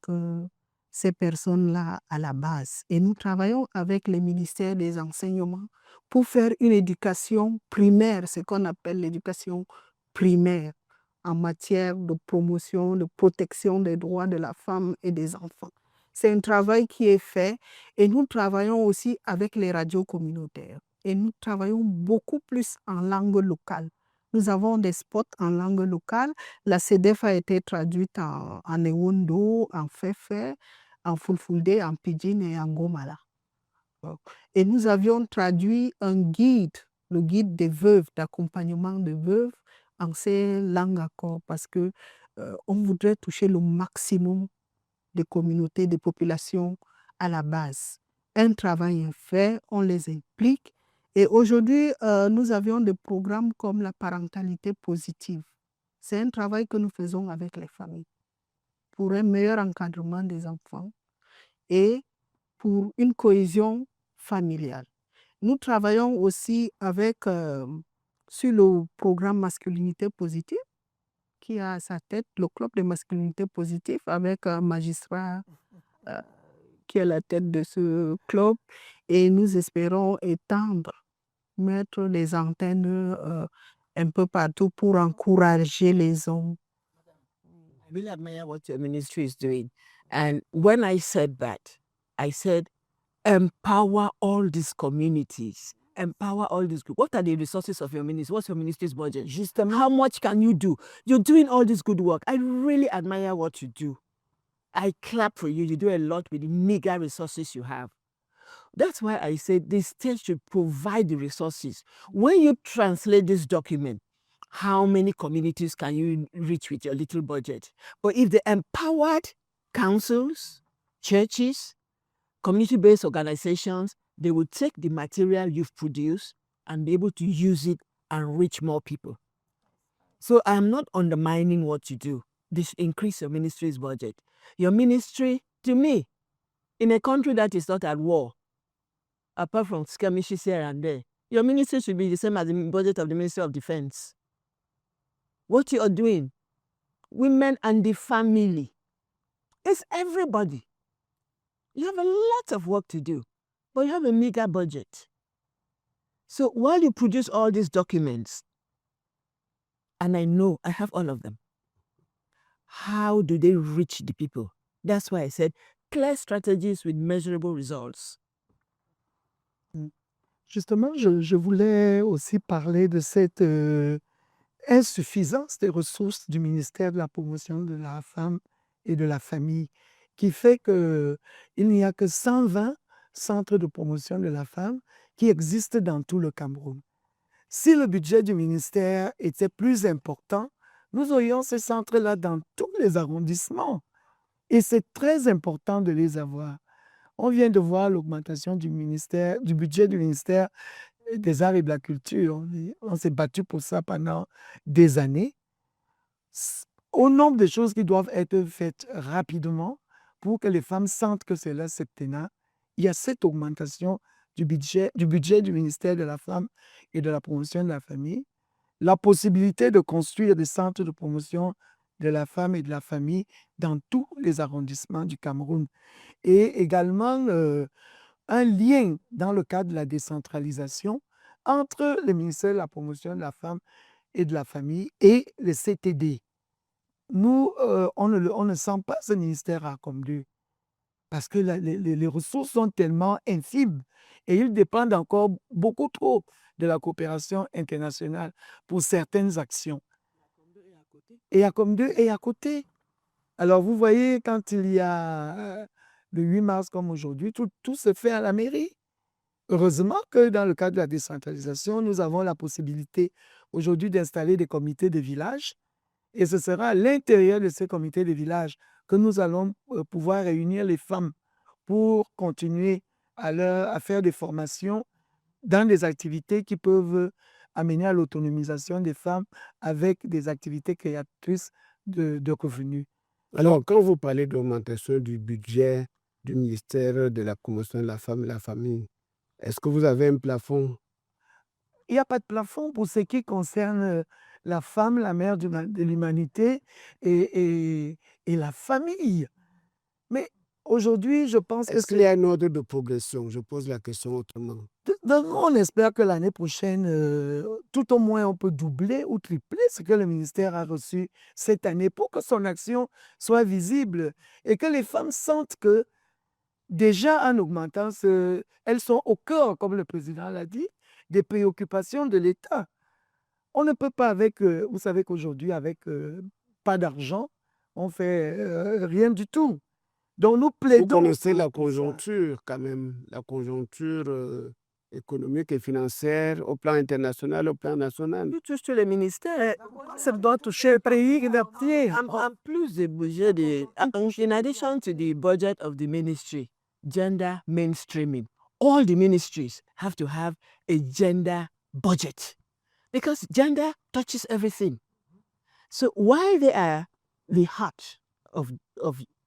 ces personnes-là à la base. Et nous travaillons avec les ministères des enseignements pour faire une éducation primaire, ce qu'on appelle l'éducation primaire, en matière de promotion, de protection des droits de la femme et des enfants. C'est un travail qui est fait et nous travaillons aussi avec les radios communautaires. Et nous travaillons beaucoup plus en langue locale. Nous avons des spots en langue locale. La CEDEF a été traduite en Ewondo, en Fefe, en Fulfulde, en Pidgin et en Gomala. Et nous avions traduit un guide, le guide des veuves, d'accompagnement de veuves en ces langues encore parce que on voudrait toucher le maximum des communautés, des populations à la base. Un travail est fait, on les implique. Et aujourd'hui, nous avions des programmes comme la parentalité positive. C'est un travail que nous faisons avec les familles pour un meilleur encadrement des enfants et pour une cohésion familiale. Nous travaillons aussi avec, sur le programme masculinité positive, qui a à sa tête le club de masculinité positive avec un magistrat qui est à la tête de ce club. Et nous espérons étendre, mettre les antennes un peu partout pour encourager les hommes. I really admire what your ministry is doing. And when I said that, I said, empower all these communities, empower all these groups. What are the resources of your ministry? What's your ministry's budget? Justement, How much can you do? You're doing all this good work. I really admire what you do. I clap for you. You do a lot with the meager resources you have. That's why I said the state should provide the resources. When you translate this document, how many communities can you reach with your little budget? But if the empowered councils, churches, community-based organizations, they will take the material you've produced and be able to use it and reach more people. So I'm not undermining what you do. This increase your ministry's budget. Your ministry, to me, in a country that is not at war, apart from skirmishes here and there, your ministry should be the same as the budget of the Ministry of Defense. What you are doing, women and the family, it's everybody. You have a lot of work to do, but you have a meager budget. So while you produce all these documents, and I know I have all of them, how do they reach the people? That's why I said clear strategies with measurable results. justement, je voulais aussi parler de cette insuffisance des ressources du ministère de la promotion de la femme et de la famille, qui fait qu'il n'y a que 120 centres de promotion de la femme qui existent dans tout le Cameroun. Si le budget du ministère était plus important, nous aurions ces centres-là dans tous les arrondissements. Et c'est très important de les avoir. On vient de voir l'augmentation du budget du ministère des Arts et de la Culture. On s'est battu pour ça pendant des années. Au nombre de choses qui doivent être faites rapidement pour que les femmes sentent que c'est leur septennat, il y a cette augmentation du budget du ministère de la Femme et de la Promotion de la Famille, la possibilité de construire des centres de promotion de la femme et de la famille dans tous les arrondissements du Cameroun, et également un lien dans le cadre de la décentralisation entre le ministère de la Promotion de la Femme et de la Famille et le CTD. Nous, on ne sent pas ce ministère à comme deux, parce que les ressources sont tellement infimes et ils dépendent encore beaucoup trop de la coopération internationale pour certaines actions. Et à comme deux et à côté. Alors vous voyez, quand il y a le 8 mars comme aujourd'hui, tout se fait à la mairie. Heureusement que dans le cadre de la décentralisation, nous avons la possibilité aujourd'hui d'installer des comités de village. Et ce sera à l'intérieur de ces comités de village que nous allons pouvoir réunir les femmes pour continuer à faire des formations dans des activités qui peuvent amener à l'autonomisation des femmes avec des activités créatrices de revenus. Alors, quand vous parlez d'augmentation du budget du ministère de la Promotion de la Femme et de la Famille, est-ce que vous avez un plafond? Il n'y a pas de plafond pour ce qui concerne la femme, la mère de l'humanité et la famille. Mais aujourd'hui, je pense que Est-ce qu'il y a un ordre de progression? Je pose la question autrement. on espère que l'année prochaine, tout au moins, on peut doubler ou tripler ce que le ministère a reçu cette année pour que son action soit visible et que les femmes sentent que déjà en augmentant, elles sont au cœur, comme le président l'a dit, des préoccupations de l'État. On ne peut pas avec, vous savez qu'aujourd'hui, avec pas d'argent, on fait rien du tout. Donc nous Vous plaidons. connaissez la conjoncture quand même, la conjoncture économique et financière au plan international, au plan national. Tu touches tous les ministères. Ça doit toucher le pays entier. En plus du budget, in addition to the budget of the ministry, gender mainstreaming, all the ministries have to have a gender budget because gender touches everything. So while they are the heart of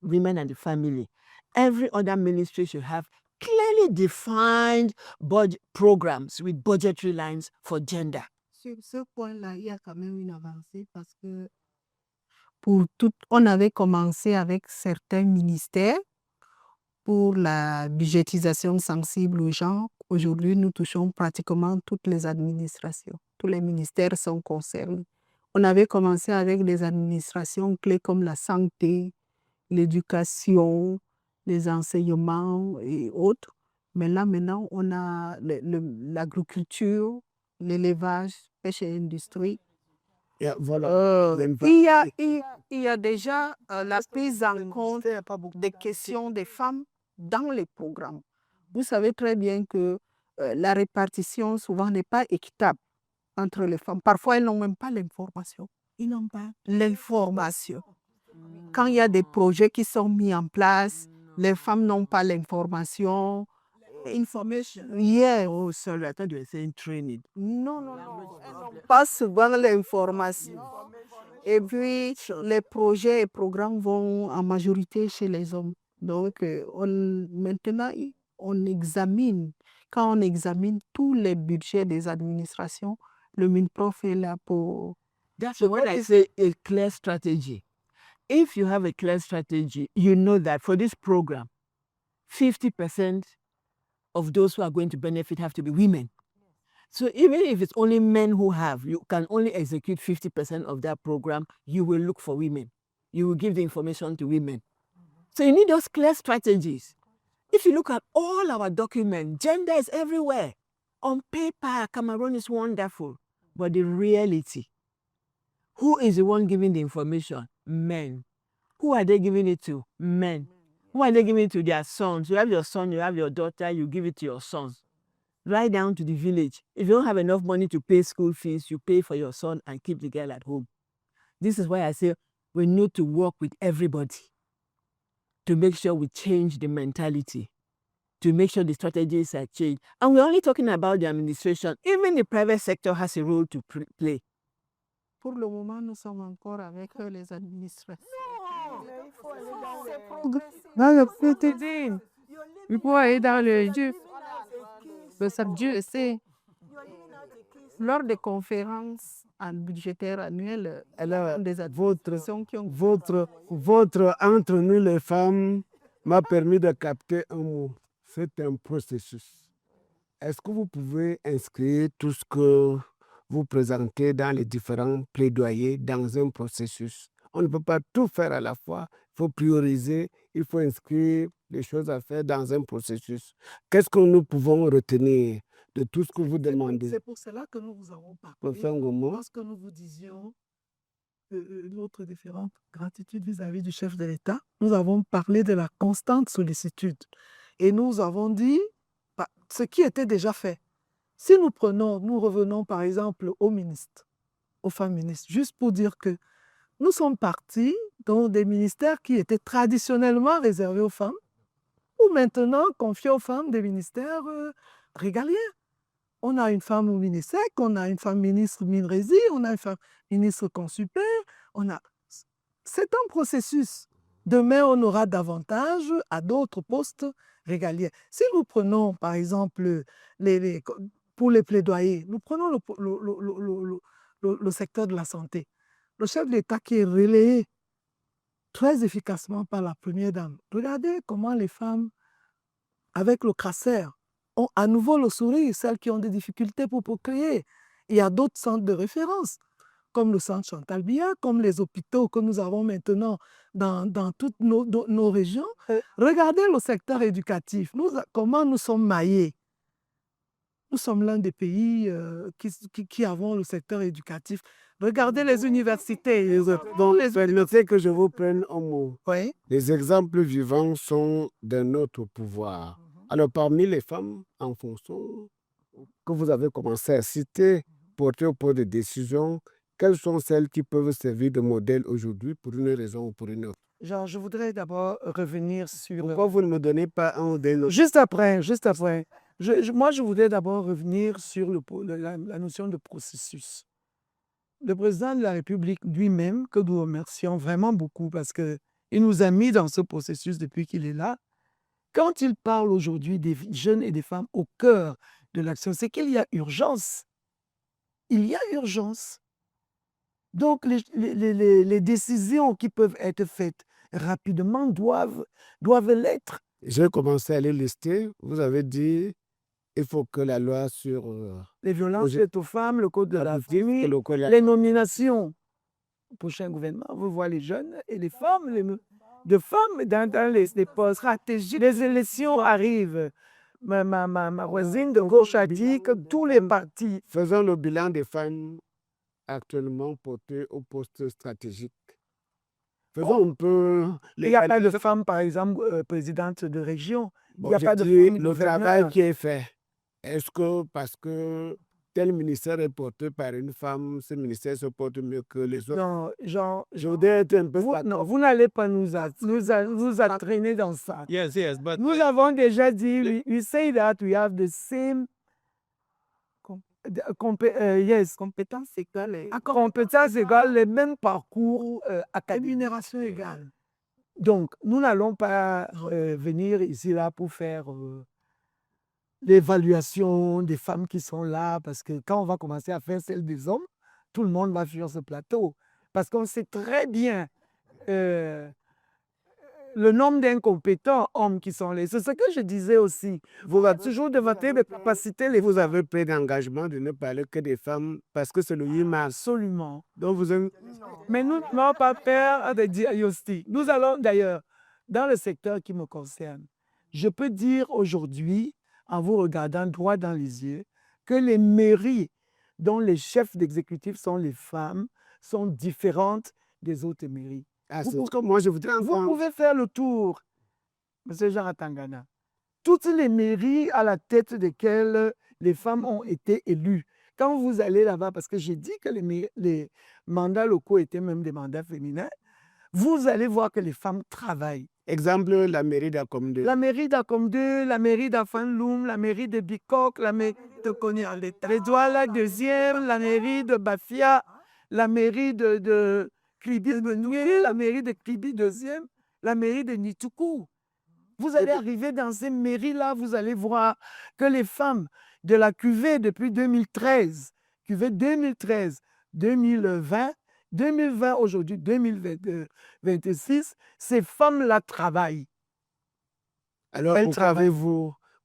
women and the family, every other ministry should have clearly defined programs with budgetary lines for gender. Sur ce point-là, il y a quand même une avancée parce que on avait commencé avec certains ministères pour la budgétisation sensible aux gens. Aujourd'hui, nous touchons pratiquement toutes les administrations. Tous les ministères sont concernés. On avait commencé avec des administrations clés comme la santé, l'éducation, les enseignements et autres. Mais là, maintenant, on a l'agriculture, l'élevage, pêche et industrie. Voilà. Il y a déjà la prise en compte des questions des femmes dans les programmes. Vous savez très bien que la répartition souvent n'est pas équitable entre les femmes. Parfois, elles n'ont même pas l'information. Ils n'ont pas l'information. Quand il y a des projets qui sont mis en place, les femmes n'ont pas l'information. Information. Yeah. Oh, sorry, I thought you were saying training. Non. Elles n'ont pas souvent l'information. Et puis, les projets et programmes vont en majorité chez les hommes. Donc, maintenant, on examine. Quand on examine tous les budgets des administrations, le MINPROF est là pour... That's when I say a clear strategy. If you have a clear strategy, you know that for this program, 50% of those who are going to benefit have to be women. So even if it's only men who you can only execute 50% of that program, you will look for women. You will give the information to women. So you need those clear strategies. If you look at all our documents, gender is everywhere. On paper, Cameroon is wonderful. But the reality, who is the one giving the information? Men. Who are they giving it to? Men. Who are they giving it to? Their sons. You have your son, you have your daughter, you give it to your sons. Right down to the village. If you don't have enough money to pay school fees, you pay for your son and keep the girl at home. This is why I say we need to work with everybody to make sure we change the mentality, to make sure the strategies are changed. And we're only talking about the administration. Even the private sector has a role to play. Pour le moment, nous sommes encore avec les administrations. Il faut aller dans le Dieu. Dieu sait. Lors des conférences budgétaires annuelles, des administrations qui ont... Votre entre nous les femmes m'a permis de capter un mot. C'est un processus. Est-ce que vous pouvez inscrire tout ce que vous présentez dans les différents plaidoyers dans un processus? On ne peut pas tout faire à la fois. Il faut prioriser, il faut inscrire les choses à faire dans un processus. Qu'est-ce que nous pouvons retenir de tout ce que vous demandez? C'est pour cela que nous vous avons parlé. Parce que nous vous disions notre différente gratitude vis-à-vis du chef de l'État. Nous avons parlé de la constante sollicitude. Et nous avons dit ce qui était déjà fait. Si nous revenons par exemple aux ministres, aux femmes ministres, juste pour dire que nous sommes partis dans des ministères qui étaient traditionnellement réservés aux femmes, ou maintenant confiés aux femmes des ministères régaliens. On a une femme au ministère, on a une femme ministre Minrezi, on a une femme ministre Consupère. C'est un processus. Demain, on aura davantage à d'autres postes régaliens. Si nous prenons, par exemple, pour les plaidoyers, nous prenons le secteur de la santé. Le chef de l'État qui est relayé très efficacement par la première dame. Regardez comment les femmes, avec le CRASER, ont à nouveau le sourire, celles qui ont des difficultés pour procréer. Il y a d'autres centres de référence, comme le centre Chantal Biya, comme les hôpitaux que nous avons maintenant dans toutes nos régions. Regardez le secteur éducatif, comment nous sommes maillés. Nous sommes l'un des pays qui avons le secteur éducatif. Regardez les universités. Donc, permettez que je vous prenne un mot. Oui. Les exemples vivants sont de notre pouvoir. Alors, parmi les femmes, en fonction que vous avez commencé à citer, portées au poste de décision, quelles sont celles qui peuvent servir de modèle aujourd'hui pour une raison ou pour une autre? Genre, je voudrais d'abord revenir sur... Pourquoi vous ne me donnez pas un ou deux noms? Juste après. Moi, je voudrais d'abord revenir sur la notion de processus. Le président de la République lui-même, que nous remercions vraiment beaucoup parce qu'il nous a mis dans ce processus depuis qu'il est là, quand il parle aujourd'hui des jeunes et des femmes au cœur de l'action, c'est qu'il y a urgence. Il y a urgence. Donc, les décisions qui peuvent être faites rapidement doivent l'être. J'ai commencé à les lister. Vous avez dit il faut que la loi sur Les violences faites aux femmes, le code de la famille, le code- les nominations au prochain gouvernement, vous voyez les jeunes et les femmes, de femmes dans les postes stratégiques. Les élections arrivent. Ma voisine de gauche a dit que tous les partis... Faisons le bilan des femmes actuellement portées au poste stratégique. Faisons un peu... Il n'y a pas de femmes, par exemple, présidentes de région. Bon, Il n'y a j'ai pas de dit femmes le travail gouverneurs. qui est fait. Est-ce que parce que tel ministère est porté par une femme, ce ministère se porte mieux que les autres? Non, genre, Je voudrais être un peu... vous n'allez pas nous entraîner dans ça. Yes, yes, but Nous avons déjà dit, we say that we have the same Compétences égales. compétences égales, les mêmes parcours académiques. Rémunération égale. Donc, nous n'allons pas venir ici là pour faire l'évaluation des femmes qui sont là, parce que quand on va commencer à faire celle des hommes, tout le monde va fuir ce plateau. Parce qu'on sait très bien le nombre d'incompétents hommes qui sont là. C'est ce que je disais aussi. Vous va toujours développer les capacités. Vous avez pris l'engagement de ne parler que des femmes parce que c'est le 8 mars. Absolument. Donc vous avez... Mais nous n'allons pas faire de diagnostic. Nous allons d'ailleurs, dans le secteur qui me concerne, je peux dire aujourd'hui, en vous regardant droit dans les yeux, que les mairies dont les chefs d'exécutif sont les femmes sont différentes des autres mairies. Ah, c'est ce que moi je voudrais Vous entendre. pouvez faire le tour, M. Jean Atangana. Toutes les mairies à la tête desquelles les femmes ont été élues. Quand vous allez là-bas, parce que j'ai dit que les mandats locaux étaient même des mandats féminins, vous allez voir que les femmes travaillent. Exemple, la mairie d'Akomde. La mairie d'Akomde, la mairie d'Afanloum, la mairie de Bikok, la mairie de Konyale-Douala, deuxième, la mairie de Bafia, la mairie de Kribi-Benoué, la mairie de Kribi, deuxième, la mairie de Nituku. Vous allez arriver dans ces mairies-là, vous allez voir que les femmes de la cuvée depuis 2013, cuvée 2013, 2020, 2020 aujourd'hui, 2026, ces femmes-là travaillent. Alors, Elles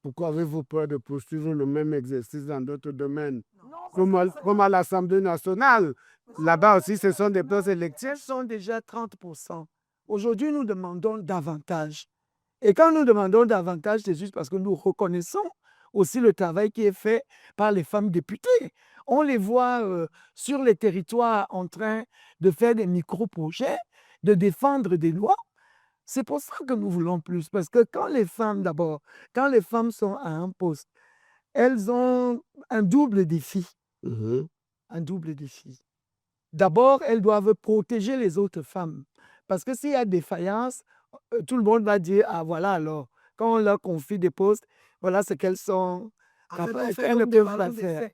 pourquoi avez-vous peur de poursuivre le même exercice dans d'autres domaines? Comme à l'Assemblée nationale. Là-bas aussi, ce sont des postes électifs. Ce sont déjà 30%. Aujourd'hui, nous demandons davantage. Et quand nous demandons davantage, c'est juste parce que nous reconnaissons aussi le travail qui est fait par les femmes députées. On les voit sur les territoires en train de faire des micro-projets, de défendre des lois. C'est pour ça que nous voulons plus. Parce que quand les femmes, d'abord, quand les femmes sont à un poste, elles ont un double défi. Un double défi. D'abord, elles doivent protéger les autres femmes. Parce que s'il y a défaillance, tout le monde va dire, ah voilà alors, quand on leur confie des postes, voilà ce qu'elles sont capables de faire.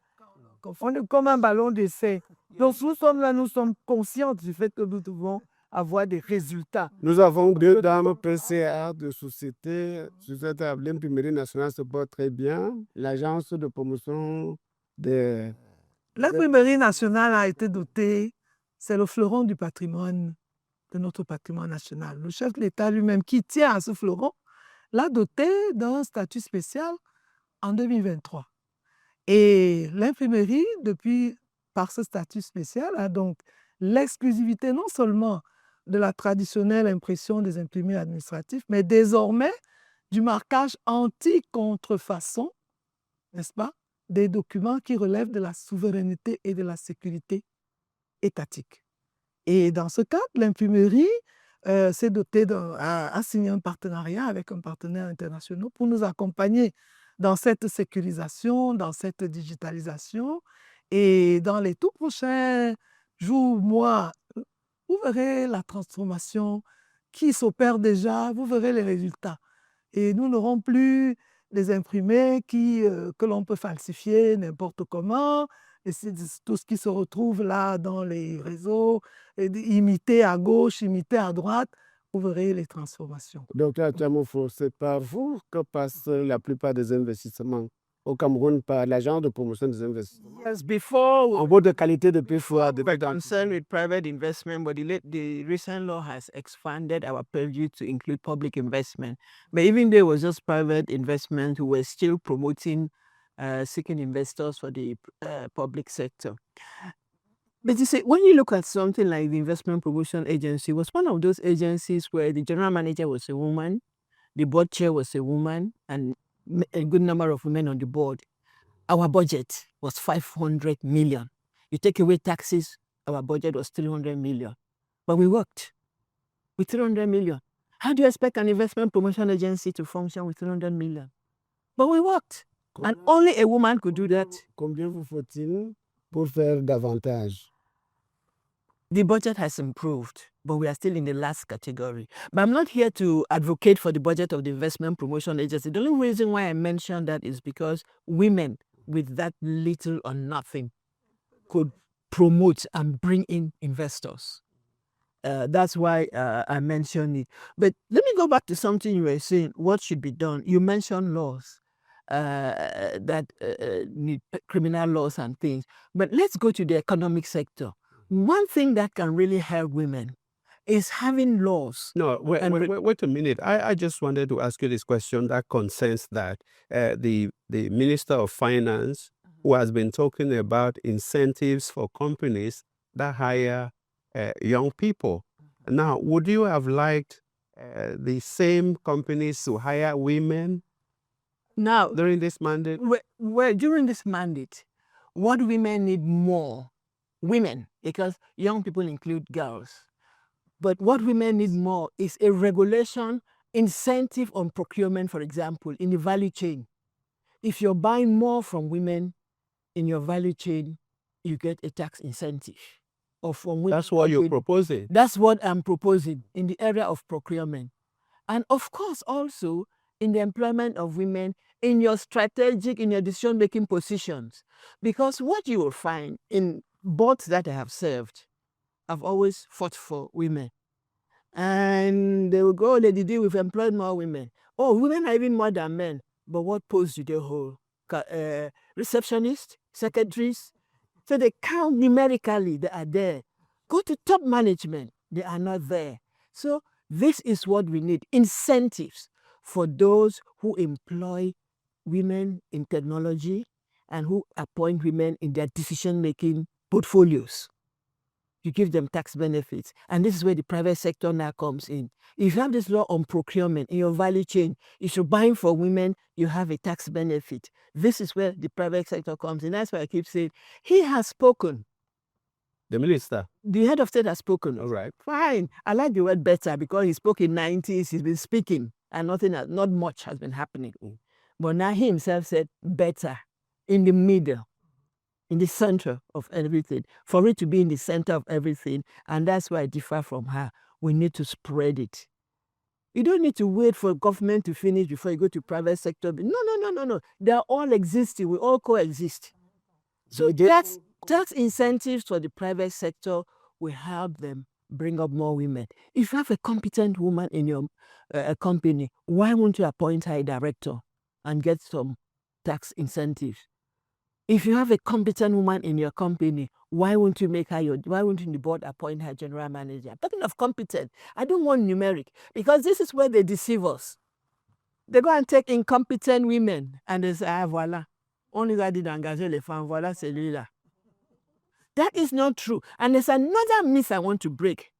On est comme un ballon d'essai. Donc nous sommes là, nous sommes conscients du fait que nous devons avoir des résultats. Nous avons deux dames PCA de société. Sur cette table, l'imprimerie nationale se porte très bien. L'agence de promotion des... L'imprimerie nationale a été dotée, c'est le fleuron du patrimoine, de notre patrimoine national. Le chef de l'État lui-même, qui tient à ce fleuron, l'a doté d'un statut spécial en 2023. Et l'imprimerie, par ce statut spécial, a donc l'exclusivité non seulement de la traditionnelle impression des imprimés administratifs, mais désormais du marquage anti-contrefaçon, n'est-ce pas, des documents qui relèvent de la souveraineté et de la sécurité étatique. Et dans ce cadre, l'imprimerie s'est dotée a signé un partenariat avec un partenaire international pour nous accompagner dans cette sécurisation, dans cette digitalisation. Et dans les tout prochains jours, mois, vous verrez la transformation qui s'opère déjà, vous verrez les résultats. Et nous n'aurons plus des imprimés que l'on peut falsifier n'importe comment, et c'est tout ce qui se retrouve là dans les réseaux, imité à gauche, imité à droite, vous verrez les transformations. Docteur Chamofo, c'est par vous que passent la plupart des investissements au Cameroun, par l'agence de promotion des investissements. Yes, before En mode de qualité de PFOA, de concerned with private investment, but the recent law has expanded our purview to include public investment. But even though it was just private investment, we were still promoting seeking investors for the public sector. But you see, when you look at something like the Investment Promotion Agency, it was one of those agencies where the general manager was a woman, the board chair was a woman, and a good number of women on the board. Our budget was 500 million. You take away taxes, our budget was 300 million. But we worked with 300 million. How do you expect an investment promotion agency to function with 300 million? But we worked. And only a woman could do that. Combien vous faut-il pour faire davantage? The budget has improved, but we are still in the last category. But I'm not here to advocate for the budget of the Investment Promotion Agency. The only reason why I mention that is because women with that little or nothing could promote and bring in investors. That's why I mentioned it. But let me go back to something you were saying, what should be done. You mentioned laws, need criminal laws and things. But let's go to the economic sector. One thing that can really help women is having laws. No, wait a minute. I just wanted to ask you this question that concerns that the Minister of Finance, who has been talking about incentives for companies that hire young people. Now, would you have liked the same companies to hire women Now, during this mandate? well, during this mandate, what women need more, women, because young people include girls, but what women need more is a regulation incentive on procurement, for example, in the value chain. If you're buying more from women in your value chain, you get a tax incentive. Or from women. That's what you're proposing. That's what I'm proposing in the area of procurement. And of course, also in the employment of women in your decision-making positions. Because what you will find in boards that I have served, I've always fought for women. And they will go, oh, Lady D, we've employed more women. Oh, women are even more than men. But what posts do they hold? Receptionists, secretaries. So they count numerically, they are there. Go to top management, they are not there. So this is what we need, incentives for those who employ women in technology and who appoint women in their decision-making portfolios. You give them tax benefits. And this is where the private sector now comes in. If you have this law on procurement in your value chain, if you're buying for women, you have a tax benefit. This is where the private sector comes in. That's why I keep saying, he has spoken. The minister. The head of state has spoken. All right. Fine. I like the word better because he spoke in 90s, he's been speaking, and not much has been happening. But now he himself said better, in the middle, in the center of everything, for it to be in the center of everything. And that's why I differ from her. We need to spread it. You don't need to wait for government to finish before you go to private sector. No. They're all existing. We all coexist. So tax incentives for the private sector will help them bring up more women. If you have a competent woman in your company, why won't you appoint her a director and get some tax incentives? If you have a competent woman in your company, why won't you the board appoint her general manager? I'm talking of competent. I don't want numeric, because this is where they deceive us. They go and take incompetent women and they say, voilà. Only God did engager les femmes, voilà celui-là. That is not true. And there's another myth I want to break.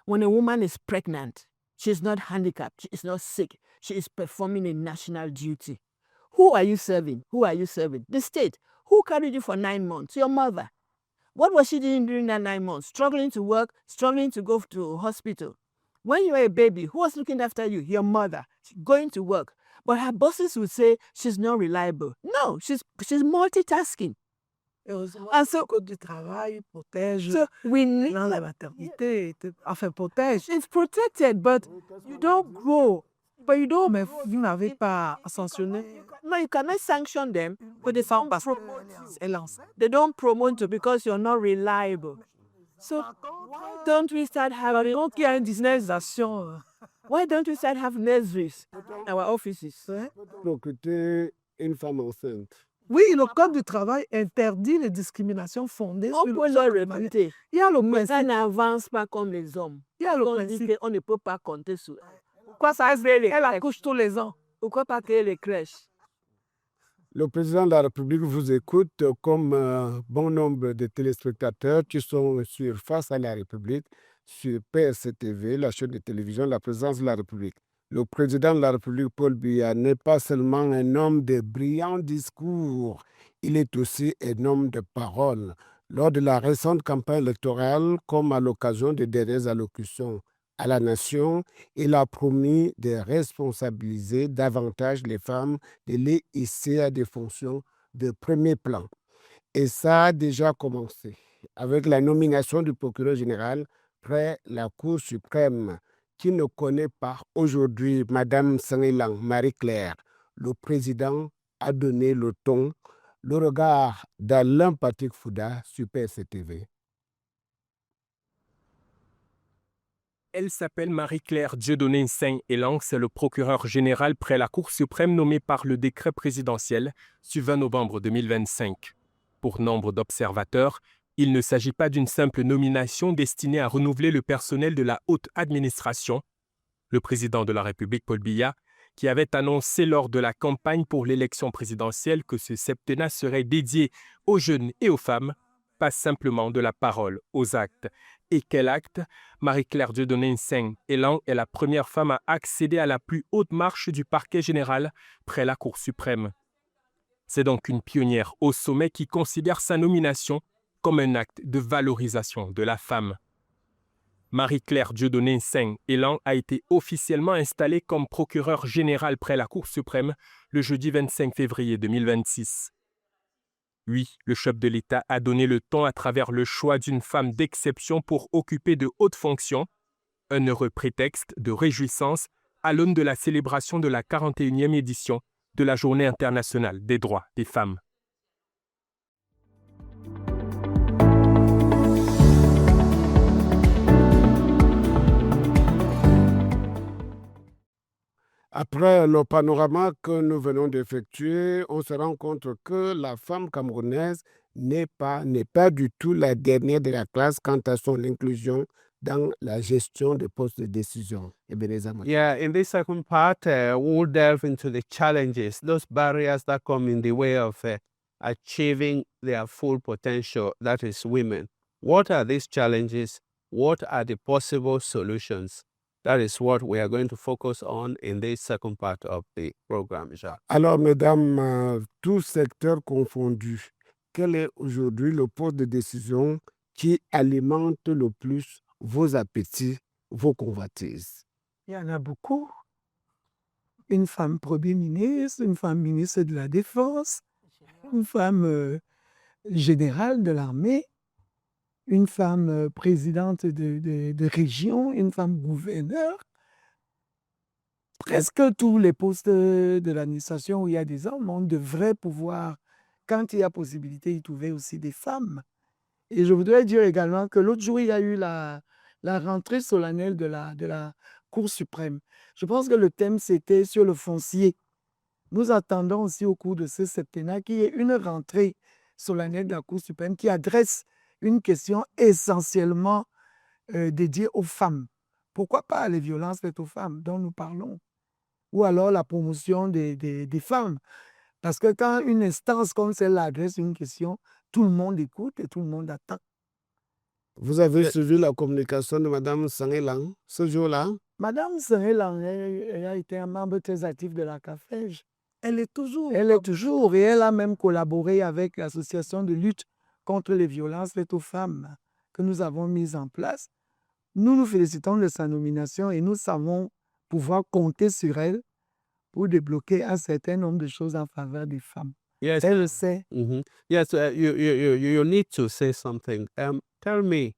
When a woman is pregnant, she's not handicapped, she is not sick, she is performing a national duty. Who are you serving? Who are you serving? The state. Who carried you for 9 months? Your mother. What was she doing during that 9 months? Struggling to work, struggling to go to hospital. When you were a baby, who was looking after you? Your mother. She's going to work. But her bosses would say she's not reliable. No, she's multitasking. Heureusement, And le so, code du travail protège so we need, dans la maternité. Enfin, protège. it's protected, but you don't grow. But you don't Mais grow. vous n'avez pas sanctionné No, you cannot sanction them, but they femme don't parce promote qu'elle est enceinte. they don't promote you because you're not reliable. So why don't we start having Donc, il y a une dynamisation. why don't we start having nurseries in our offices? Recruter une femme enceinte. Oui, le code du travail interdit les discriminations fondées On sur peut le leur genre. répéter. Il y a le Mais ça principe. n'avance pas comme les hommes. Il y a le On dit principe. qu'on ne peut pas compter sur elle. Pourquoi ça reste elle accouche tous les ans? Pourquoi pas créer les crèches? Le président de la République vous écoute comme bon nombre de téléspectateurs qui sont sur Face à la République, sur PRC-TV, la chaîne de télévision de la présidence de la République. Le président de la République, Paul Biya, n'est pas seulement un homme de brillants discours, il est aussi un homme de parole. Lors de la récente campagne électorale, comme à l'occasion des dernières allocutions à la nation, il a promis de responsabiliser davantage les femmes, de les hisser à des fonctions de premier plan. Et ça a déjà commencé avec la nomination du procureur général près la Cour suprême. Qui ne connaît pas aujourd'hui Madame Sangilang Marie-Claire? Le président a donné le ton, le regard d'Alain Patrick Fouda sur PRC-TV. Elle s'appelle Marie-Claire Dieudonné Nseng Elang, c'est le procureur général près la Cour suprême nommé par le décret présidentiel du 20 novembre 2025. Pour nombre d'observateurs, il ne s'agit pas d'une simple nomination destinée à renouveler le personnel de la haute administration. Le président de la République, Paul Biya, qui avait annoncé lors de la campagne pour l'élection présidentielle que ce septennat serait dédié aux jeunes et aux femmes, passe simplement de la parole aux actes. Et quel acte? Marie-Claire Dieudonné Nseng Elang est la première femme à accéder à la plus haute marche du parquet général près la Cour suprême. C'est donc une pionnière au sommet qui considère sa nomination comme un acte de valorisation de la femme. Marie-Claire Dieudonné Nseng Elang a été officiellement installée comme procureure générale près la Cour suprême le jeudi 25 février 2026. Oui, le chef de l'État a donné le ton à travers le choix d'une femme d'exception pour occuper de hautes fonctions, un heureux prétexte de réjouissance à l'aune de la célébration de la 41e édition de la Journée internationale des droits des femmes. Après le panorama que nous venons d'effectuer, on se rend compte que la femme camerounaise n'est pas du tout la dernière de la classe quant à son inclusion dans la gestion des postes de décision. Yeah, in this second part, we'll delve into the challenges, those barriers that come in the way of achieving their full potential, that is women. What are these challenges? What are the possible solutions? That is what we are going to focus on in this second part of the program, Jacques. Alors, mesdames, tous secteurs confondus, quel est aujourd'hui le poste de décision qui alimente le plus vos appétits, vos convoitises? Il y en a beaucoup. Une femme premier ministre, une femme ministre de la Défense, une femme générale de l'armée, une femme présidente de région, une femme gouverneur. Presque tous les postes de l'administration où il y a des hommes, on devrait pouvoir, quand il y a possibilité, y trouver aussi des femmes. Et je voudrais dire également que l'autre jour, il y a eu la rentrée solennelle de la Cour suprême. Je pense que le thème, c'était sur le foncier. Nous attendons aussi au cours de ce septennat qu'il y ait une rentrée solennelle de la Cour suprême qui adresse une question essentiellement dédiée aux femmes. Pourquoi pas les violences faites aux femmes dont nous parlons? Ou alors la promotion des femmes. Parce que quand une instance comme celle-là adresse une question, tout le monde écoute et tout le monde attend. Vous avez suivi la communication de Mme Sangilang ce jour-là? Madame Sangilang a été un membre très actif de la CAFEJ. Elle est toujours, et elle a même collaboré avec l'association de lutte contre les violences faites aux femmes que nous avons mise en place. Nous nous félicitons de sa nomination et nous savons pouvoir compter sur elle pour débloquer un certain nombre de choses en faveur des femmes. Yes. Elle le sait. Yes, you need to say something. Tell me,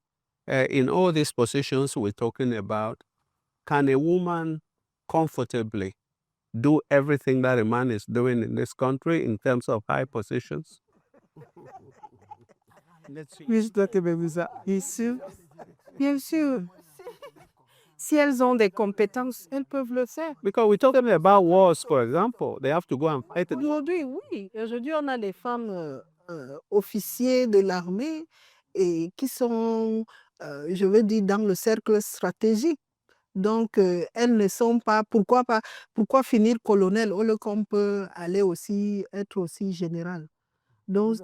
in all these positions we're talking about, can a woman comfortably do everything that a man is doing in this country in terms of high positions? Let's see. Oui, je dois te dire ça. Bien sûr. Bien sûr. Si elles ont des compétences, elles peuvent le faire. Because we're talking about wars, for example. They have to go and fight. Aujourd'hui, oui. Aujourd'hui, on a des femmes officiers de l'armée et qui sont, je veux dire, dans le cercle stratégique. Donc, elles ne sont pas. Pourquoi finir colonel au lieu qu'on peut aller aussi être aussi général? Donc,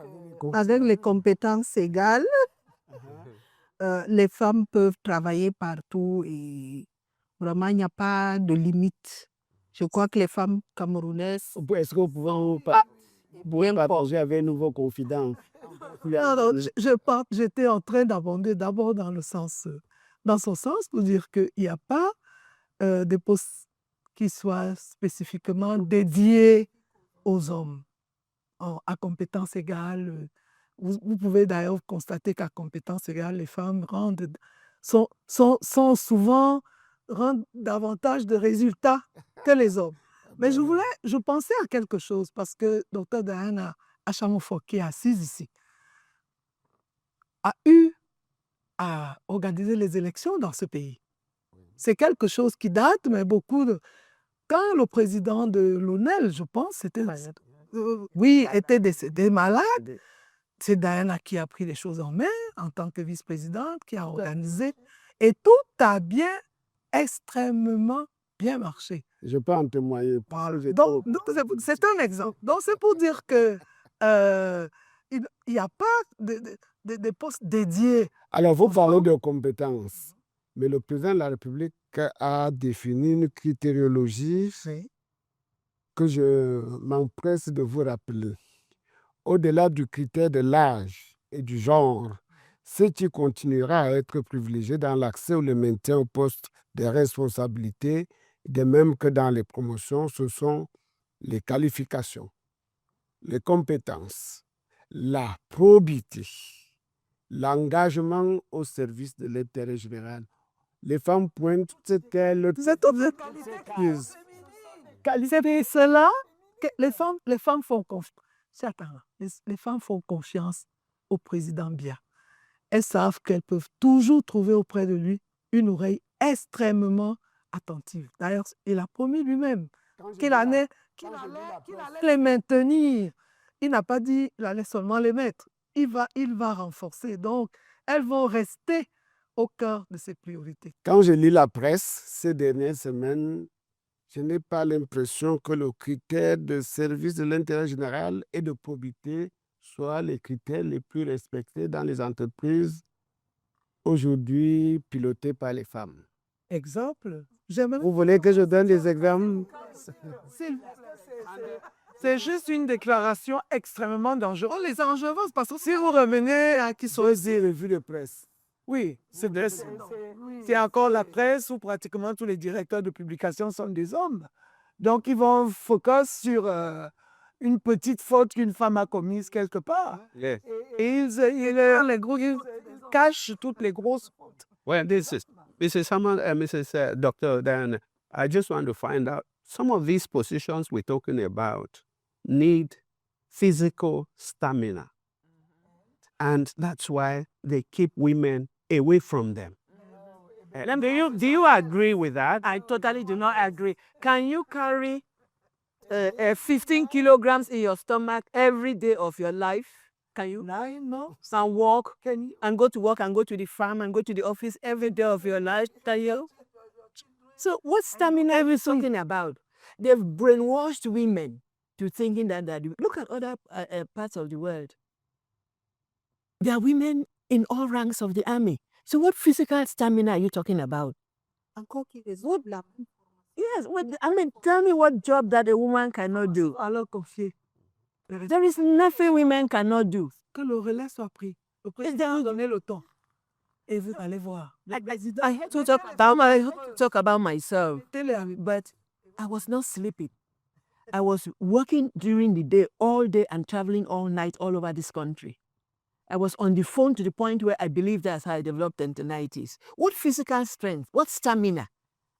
avec les compétences égales, les femmes peuvent travailler partout et vraiment, il n'y a pas de limite. Je crois que les femmes camerounaises. Est-ce que vous pouvez partager avec nous vos confidences? Non, j'étais en train d'abonder d'abord dans son sens pour dire qu'il n'y a pas de postes qui soient spécifiquement dédiés aux hommes à compétences égales. Vous pouvez d'ailleurs constater qu'à compétences égales, les femmes souvent rendent davantage de résultats que les hommes. Mais je pensais à quelque chose parce que Dr Diana Achamofo, qui est assise ici, a eu à organiser les élections dans ce pays. C'est quelque chose qui date, mais quand le président de l'ONEL, je pense, était décédé malade, c'est Diana qui a pris les choses en main en tant que vice-présidente, qui a organisé, et tout a extrêmement bien marché. Je peux en témoigner. Donc, c'est un exemple. Donc, c'est pour dire que il n'y a pas de postes dédiés. Alors, vous parlez de compétences, mais le président de la République a défini une critériologie que je m'empresse de vous rappeler. Au-delà du critère de l'âge et du genre, ce qui continuera à être privilégié dans l'accès ou le maintien au poste de responsabilité, de même que dans les promotions, ce sont les qualifications, les compétences, la probité, l'engagement au service de l'intérêt général. Les femmes pointent telle Cet objectif. C'est cela que les femmes font confiance. Les femmes font confiance au président Biya. Elles savent qu'elles peuvent toujours trouver auprès de lui une oreille extrêmement attentive. D'ailleurs, il a promis lui-même qu'il allait les maintenir. Il n'a pas dit qu'il allait seulement les mettre. Il va renforcer. Donc, elles vont rester au cœur de ses priorités. Quand je lis la presse ces dernières semaines, je n'ai pas l'impression que le critère de service de l'intérêt général et de probité soient les critères les plus respectés dans les entreprises aujourd'hui pilotées par les femmes. Exemple. Vous voulez que je donne des exemples? C'est juste une déclaration extrêmement dangereuse. On les enjeuve parce que si vous revenez à qui sont les revues de presse. Oui, c'est encore la presse où pratiquement tous les directeurs de publication sont des hommes. Donc, ils vont focus sur une petite faute qu'une femme a commise quelque part. Yeah. Et ils cachent toutes les grosses fautes. Well, this is Mrs. Dr. Dan. I just want to find out, some of these positions we're talking about need physical stamina. And that's why they keep women away from them. Do you agree with that? I totally do not agree. Can you carry 15 kilograms in your stomach every day of your life? Can you? No. And walk? And go to work and go to the farm and go to the office every day of your life? Can you? So what stamina are we talking about? They've brainwashed women to thinking that look at other parts of the world. There are women in all ranks of the army. So what physical stamina are you talking about? Yes, I mean, tell me what job that a woman cannot do. Alors confier. There is nothing women cannot do. Que le relais soit pris. Le président a donné le temps. Et vous allez voir. Le président. I had to talk about myself, but I was not sleeping. I was working during the day, all day, and traveling all night all over this country. I was on the phone to the point where I believe that's how I developed tendinitis. What physical strength, what stamina.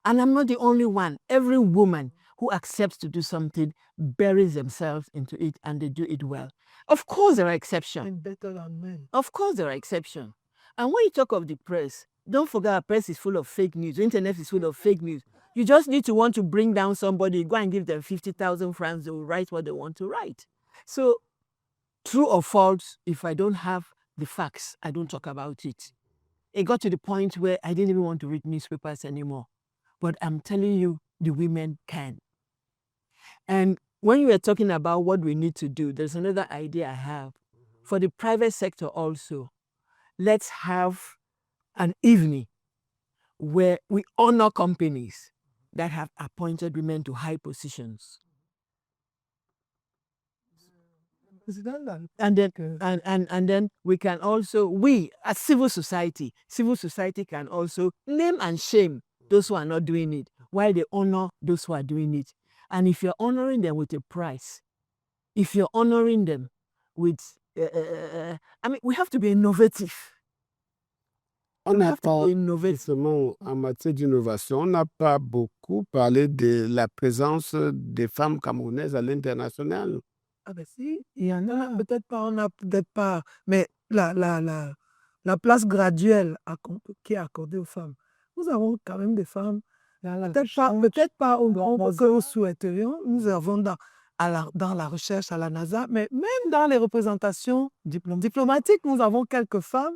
And I'm not the only one. Every woman who accepts to do something buries themselves into it and they do it well. Of course, there are exceptions. And better than men. Of course, there are exceptions. And when you talk of the press, don't forget our press is full of fake news. The internet is full of fake news. You just need to want to bring down somebody, go and give them 50,000 francs, they will write what they want to write. So, true or false, if I don't have the facts, I don't talk about it. It got to the point where I didn't even want to read newspapers anymore. But I'm telling you, the women can. And when you were talking about what we need to do, there's another idea I have. For the private sector also, let's have an evening where we honor companies that have appointed women to high positions. And then we can also, we as civil society can also name and shame those who are not doing it, while they honor those who are doing it. And if you're honoring them with a price, if you're honoring them with, I mean, we have to be innovative. On n'a have to pas, be innovative. justement, en matière d'innovation, on n'a pas beaucoup parlé de la présence des femmes camerounaises à l'international. Ah ben si, il y en a, peut-être pas, on a peut-être pas, mais la place graduelle qui est accordée aux femmes. Nous avons quand même des femmes, peut-être pas au nombre que nous souhaiterions. Nous avons dans la recherche à la NASA, mais même dans les représentations diplomatiques, nous avons quelques femmes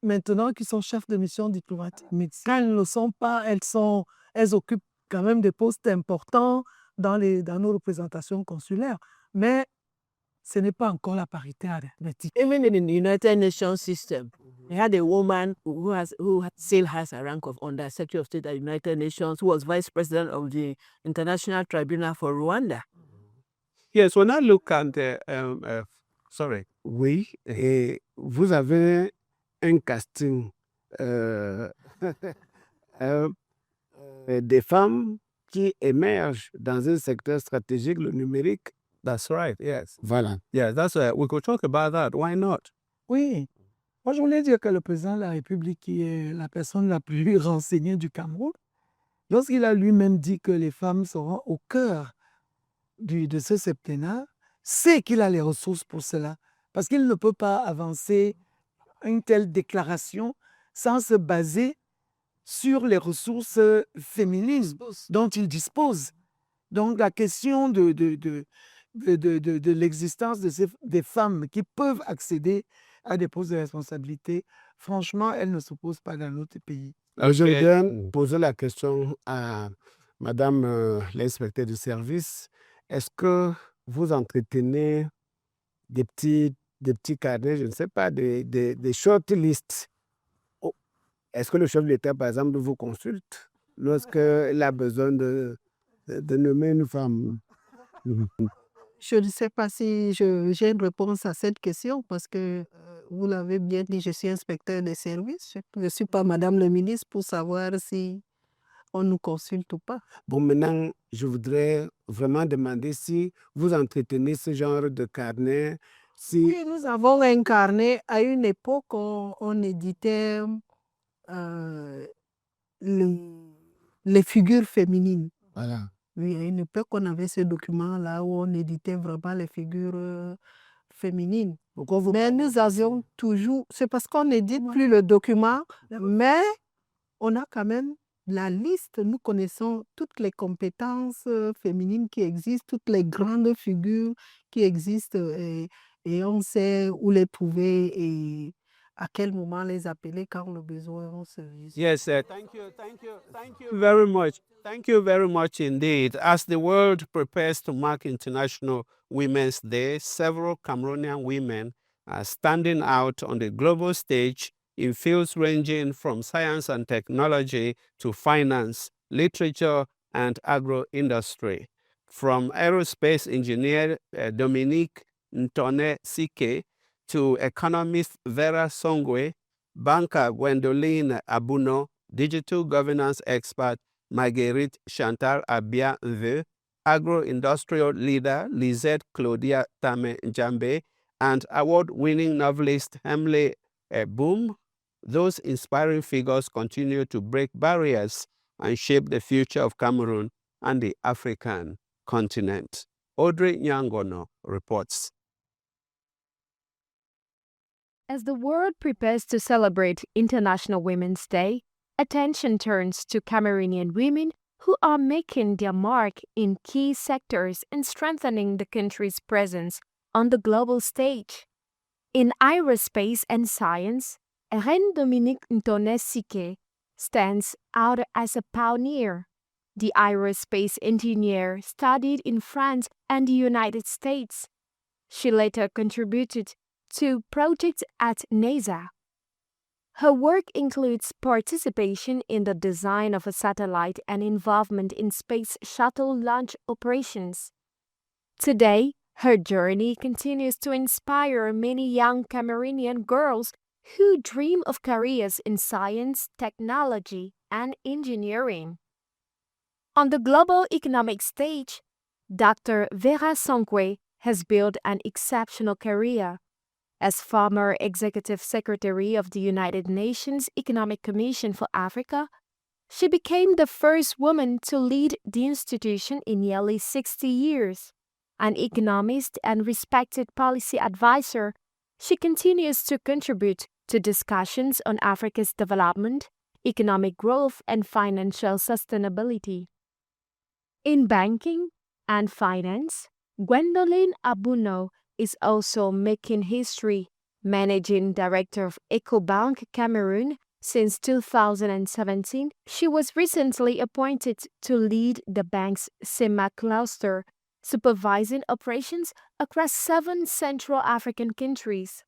maintenant qui sont chefs de mission diplomatique. Mais quand elles ne le sont pas, elles occupent quand même des postes importants dans nos représentations consulaires. Mais ce n'est pas encore la parité arithmétique. Even in the United Nations system, they had a woman who still has a rank of Under Secretary of State at the United Nations, who was Vice President of the International Tribunal for Rwanda. Yes, when I look at sorry. Oui, et vous avez un casting des femmes qui émergent dans un secteur stratégique, le numérique. That's right. Yes. Voilà. Yeah, that's we could talk about that. Why not? Oui. Moi, je voulais dire que le président de la République, qui est la personne la plus renseignée du Cameroun, lorsqu'il a lui-même dit que les femmes seront au cœur de ce septennat, sait qu'il a les ressources pour cela. Parce qu'il ne peut pas avancer une telle déclaration sans se baser sur les ressources féminines dont il dispose. Donc, la question de l'existence des femmes qui peuvent accéder à des postes de responsabilité, franchement, elle ne se pose pas dans notre pays. Alors, je vais poser la question à Madame l'inspecteur du service. Est-ce que vous entretenez des petits carnets, je ne sais pas, des short lists? Est-ce que le chef de l'État, par exemple, vous consulte lorsqu'il a besoin de nommer une femme? Je ne sais pas si j'ai une réponse à cette question parce que vous l'avez bien dit, je suis inspecteur des services. Je ne suis pas Madame le ministre pour savoir si on nous consulte ou pas. Bon, maintenant, je voudrais vraiment demander si vous entretenez ce genre de carnet. Oui, nous avons un carnet. À une époque, on éditait les figures féminines. Voilà. Oui, à une époque, on avait ce document-là où on éditait vraiment les figures féminines. Mais nous avions toujours, c'est parce qu'on n'édite plus le document, mais on a quand même la liste. Nous connaissons toutes les compétences féminines qui existent, toutes les grandes figures qui existent et on sait où les trouver et à quel moment les appeler quand le besoin se résume. Yes, thank you very much. Thank you very much indeed. As the world prepares to mark International Women's Day, several Cameroonian women are standing out on the global stage in fields ranging from science and technology to finance, literature, and agro-industry. From aerospace engineer Dominique Ntone-Sike to economist Vera Songwe, banker Gwendoline Abuno, digital governance expert Marguerite Chantal Abia-Nve, agro-industrial leader Lisette Claudia Tame-Njambe, and award-winning novelist Hemle Boom, those inspiring figures continue to break barriers and shape the future of Cameroon and the African continent. Audrey Nyangono reports. As the world prepares to celebrate International Women's Day, attention turns to Cameroonian women who are making their mark in key sectors and strengthening the country's presence on the global stage. In aerospace and science, Reine Dominique Ntone-Sike stands out as a pioneer. The aerospace engineer studied in France and the United States. She later contributed to projects at NASA. Her work includes participation in the design of a satellite and involvement in space shuttle launch operations. Today, her journey continues to inspire many young Cameroonian girls who dream of careers in science, technology, and engineering. On the global economic stage, Dr. Vera Songwe has built an exceptional career. As former Executive Secretary of the United Nations Economic Commission for Africa, she became the first woman to lead the institution in nearly 60 years. An economist and respected policy advisor, she continues to contribute to discussions on Africa's development, economic growth, and financial sustainability. In banking and finance, Gwendoline Abuno is also making history, managing director of EcoBank Cameroon since 2017. She was recently appointed to lead the bank's SEMA cluster, supervising operations across 7 Central African countries.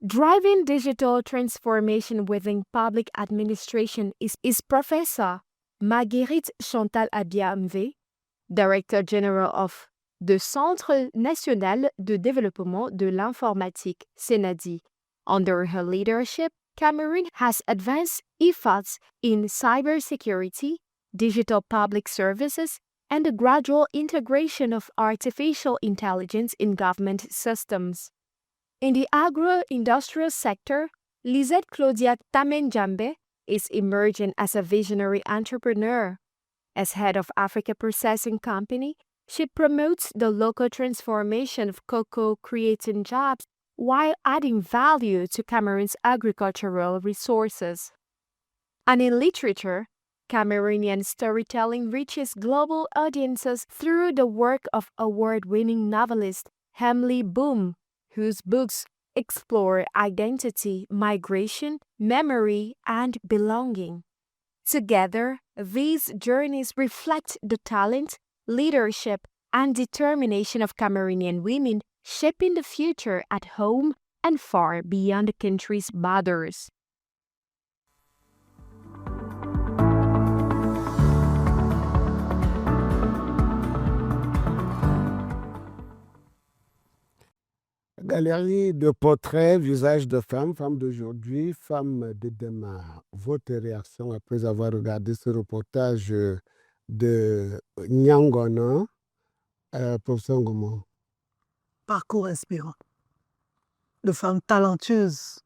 Driving digital transformation within public administration is Professor Marguerite Chantal Abia-Nve, Director General of the Centre National de Développement de l'Informatique, CNADI. Under her leadership, Cameroon has advanced efforts in cybersecurity, digital public services, and the gradual integration of artificial intelligence in government systems. In the agro-industrial sector, Lisette Claudia Tame-Njambe is emerging as a visionary entrepreneur. As head of Africa Processing Company, she promotes the local transformation of cocoa, creating jobs while adding value to Cameroon's agricultural resources. And in literature, Cameroonian storytelling reaches global audiences through the work of award-winning novelist Hemle Boom, whose books explore identity, migration, memory, and belonging. Together, these journeys reflect the talent, leadership, and determination of Cameroonian women, shaping the future at home and far beyond the country's borders. Galerie de portraits, visages de femmes, femmes d'aujourd'hui, femmes de demain. Votre réaction après avoir regardé ce reportage de Nyangono, professeur Ngomo? Parcours inspirant de femmes talentueuses.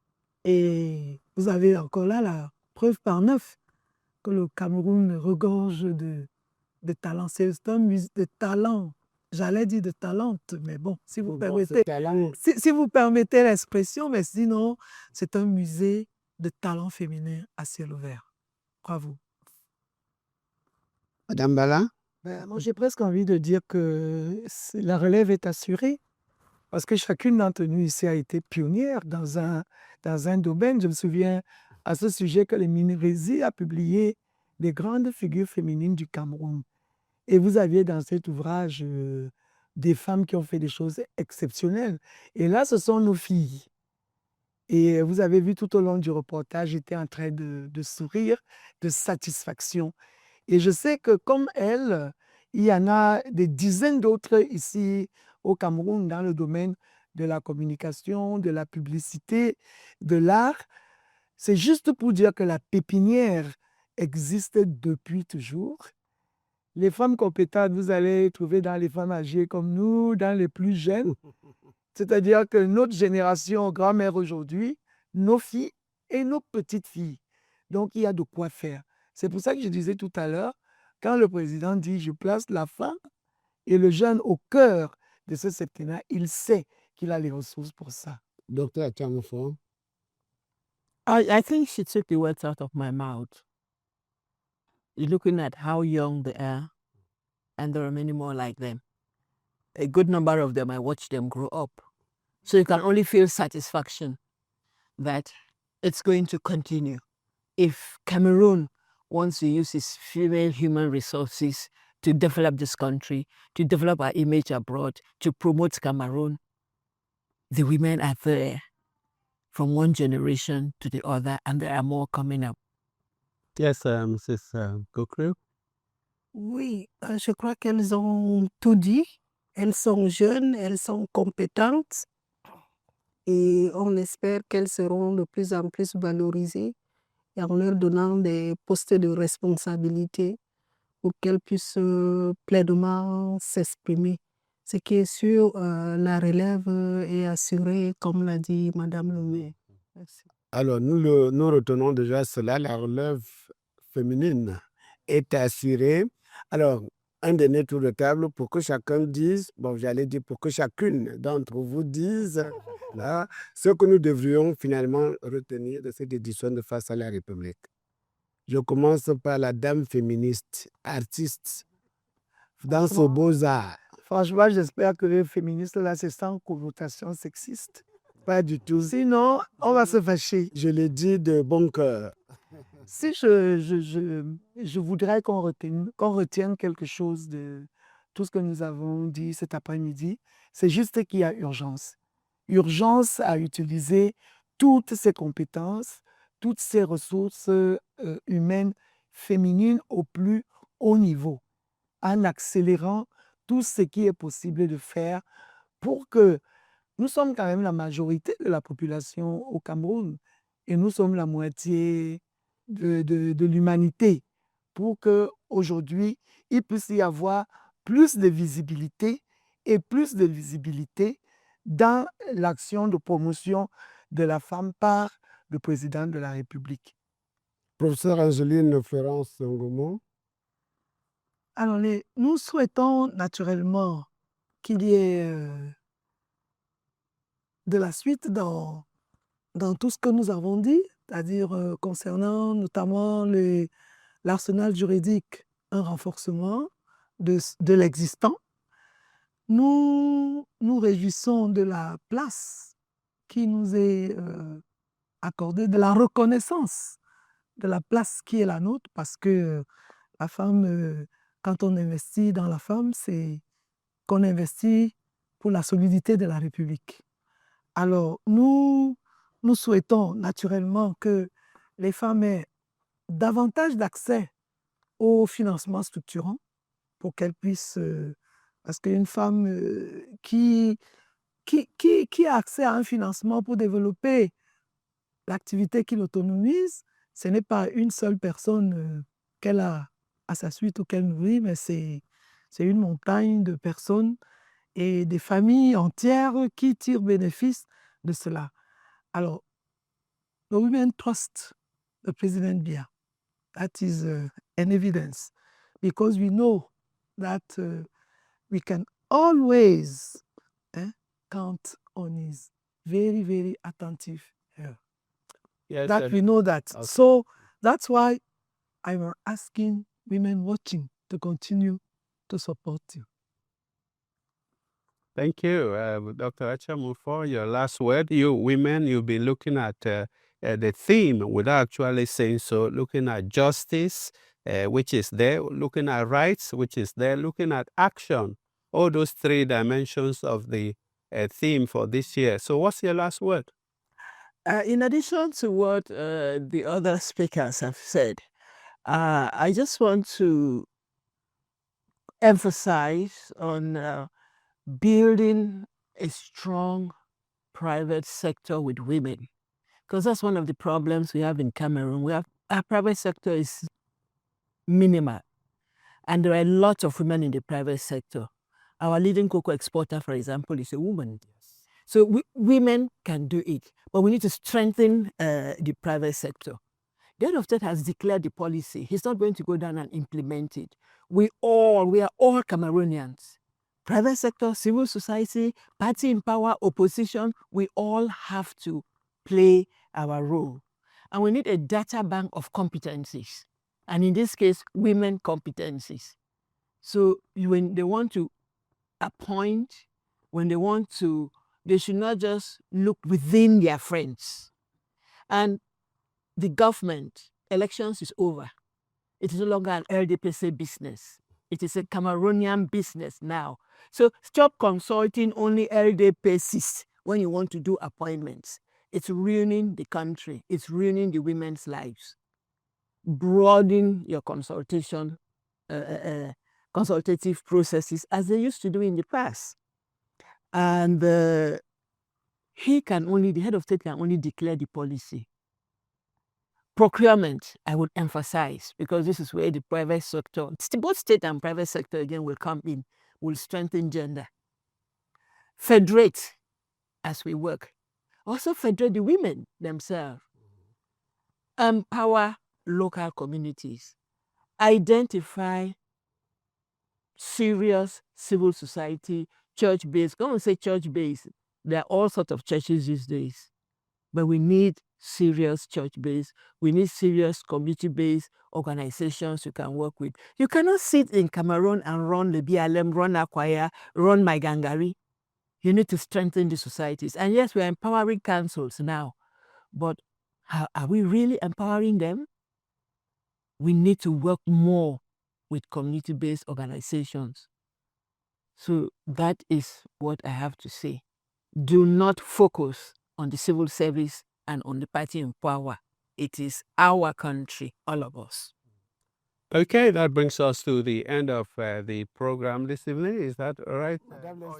Et vous avez encore là la preuve par 9 que le Cameroun regorge de talents. C'est un musée de talent. J'allais dire de talente, mais bon, si vous permettez, si vous permettez l'expression, mais sinon, c'est un musée de talent féminin à ciel ouvert. Bravo. Madame Bala? Moi, j'ai presque envie de dire que la relève est assurée parce que chacune d'entre nous ici a été pionnière dans un domaine. Je me souviens à ce sujet que le Minérésie a publié des grandes figures féminines du Cameroun. Et vous aviez dans cet ouvrage des femmes qui ont fait des choses exceptionnelles. Et là, ce sont nos filles. Et vous avez vu tout au long du reportage, j'étais en train de sourire, de satisfaction. Et je sais que comme elle, il y en a des dizaines d'autres ici au Cameroun dans le domaine de la communication, de la publicité, de l'art. C'est juste pour dire que la pépinière existe depuis toujours. Les femmes compétentes, vous allez trouver dans les femmes âgées comme nous, dans les plus jeunes. C'est-à-dire que notre génération, grand-mère aujourd'hui, nos filles et nos petites filles. Donc, il y a de quoi faire. C'est pour ça que je disais tout à l'heure, quand le président dit « je place la femme et le jeune au cœur de ce septennat », il sait qu'il a les ressources pour ça. Docteur Achamoufou, I think she took the words out of my mouth. You're looking at how young they are, and there are many more like them. A good number of them, I watched them grow up. So you can only feel satisfaction that it's going to continue. If Cameroon wants to use its female human resources to develop this country, to develop our image abroad, to promote Cameroon, the women are there from one generation to the other, and there are more coming up. Yes, Mrs. Gokru. Oui, je crois qu'elles ont tout dit. Elles sont jeunes, elles sont compétentes et on espère qu'elles seront de plus en plus valorisées et en leur donnant des postes de responsabilité pour qu'elles puissent pleinement s'exprimer. Ce qui est sûr, la relève est assurée, comme l'a dit Madame le maire. Merci. alors nous retenons déjà cela, la relève féminine est assurée. Alors, un dernier tour de table pour que chacun dise, bon, j'allais dire pour que chacune d'entre vous dise là, ce que nous devrions finalement retenir de cette édition de Face à la République. Je commence par la dame féministe, artiste, dans ce beaux-arts. Franchement, j'espère que les féministes, là, c'est sans connotation sexiste. Pas du tout. Sinon, on va se fâcher. Je l'ai dit de bon cœur. Si je voudrais qu'on retienne quelque chose de tout ce que nous avons dit cet après-midi, c'est juste qu'il y a urgence. Urgence à utiliser toutes ces compétences, toutes ces ressources humaines féminines au plus haut niveau, en accélérant tout ce qui est possible de faire pour que nous sommes quand même la majorité de la population au Cameroun et nous sommes la moitié de l'humanité pour qu'aujourd'hui, il puisse y avoir plus de visibilité et plus de visibilité dans l'action de promotion de la femme par le président de la République. Professeur Angeline Florence Ngomo. Alors, nous souhaitons naturellement qu'il y ait de la suite dans tout ce que nous avons dit, c'est-à-dire concernant notamment l'arsenal juridique, un renforcement de l'existant. Nous nous réjouissons de la place qui nous est accordée, de la reconnaissance de la place qui est la nôtre, parce que la femme, quand on investit dans la femme, c'est qu'on investit pour la solidité de la République. Alors, nous souhaitons naturellement que les femmes aient davantage d'accès au financement structurant pour qu'elles puissent... parce qu'une femme qui a accès à un financement pour développer l'activité qui l'autonomise, ce n'est pas une seule personne qu'elle a à sa suite ou qu'elle nourrit, mais c'est une montagne de personnes et des familles entières qui tirent bénéfice de cela. Alors, the Women Trust the President Biya. That is an evidence, because we know that we can always count on his very, very attentive ear. Yes, That we know that. Okay. So that's why I'm asking women watching to continue to support you. Thank you, Dr. Achamoufou. Your last word. You women, you've been looking at the theme without actually saying so, looking at justice, which is there, looking at rights, which is there, looking at action, all those three dimensions of the theme for this year. So what's your last word? In addition to what the other speakers have said, I just want to emphasize on building a strong private sector with women, because that's one of the problems we have in Cameroon. Our private sector is minimal, and there are lots of women in the private sector. Our leading cocoa exporter, for example, is a woman. So women can do it, but we need to strengthen the private sector. The head of state has declared the policy. He's not going to go down and implement it. We are all Cameroonians. Private sector, civil society, party in power, opposition, we all have to play our role. And we need a data bank of competencies. And in this case, women competencies. So when they want to appoint, they should not just look within their friends. And the government, elections is over. It is no longer an LDPC business. It is a Cameroonian business now. So stop consulting only LDPCs when you want to do appointments. It's ruining the country. It's ruining the women's lives. Broaden your consultative processes as they used to do in the past. And the head of state can only declare the policy. Procurement, I would emphasize, because this is where the private sector, both state and private sector again will come in, will strengthen gender. Federate as we work. Also federate the women themselves. Empower local communities. Identify serious civil society, church-based. Come and say church-based. There are all sorts of churches these days. But we need serious church-based. We need serious community-based organizations you can work with. You cannot sit in Cameroon and run the BLM, run Akwaya, run Maigangari. You need to strengthen the societies. And yes, we're empowering councils now. But are we really empowering them? We need to work more with community-based organizations. So that is what I have to say. Do not focus on the civil service and on the party in power. It is our country, all of us. Okay, that brings us to the end of the program this evening. Is that all right?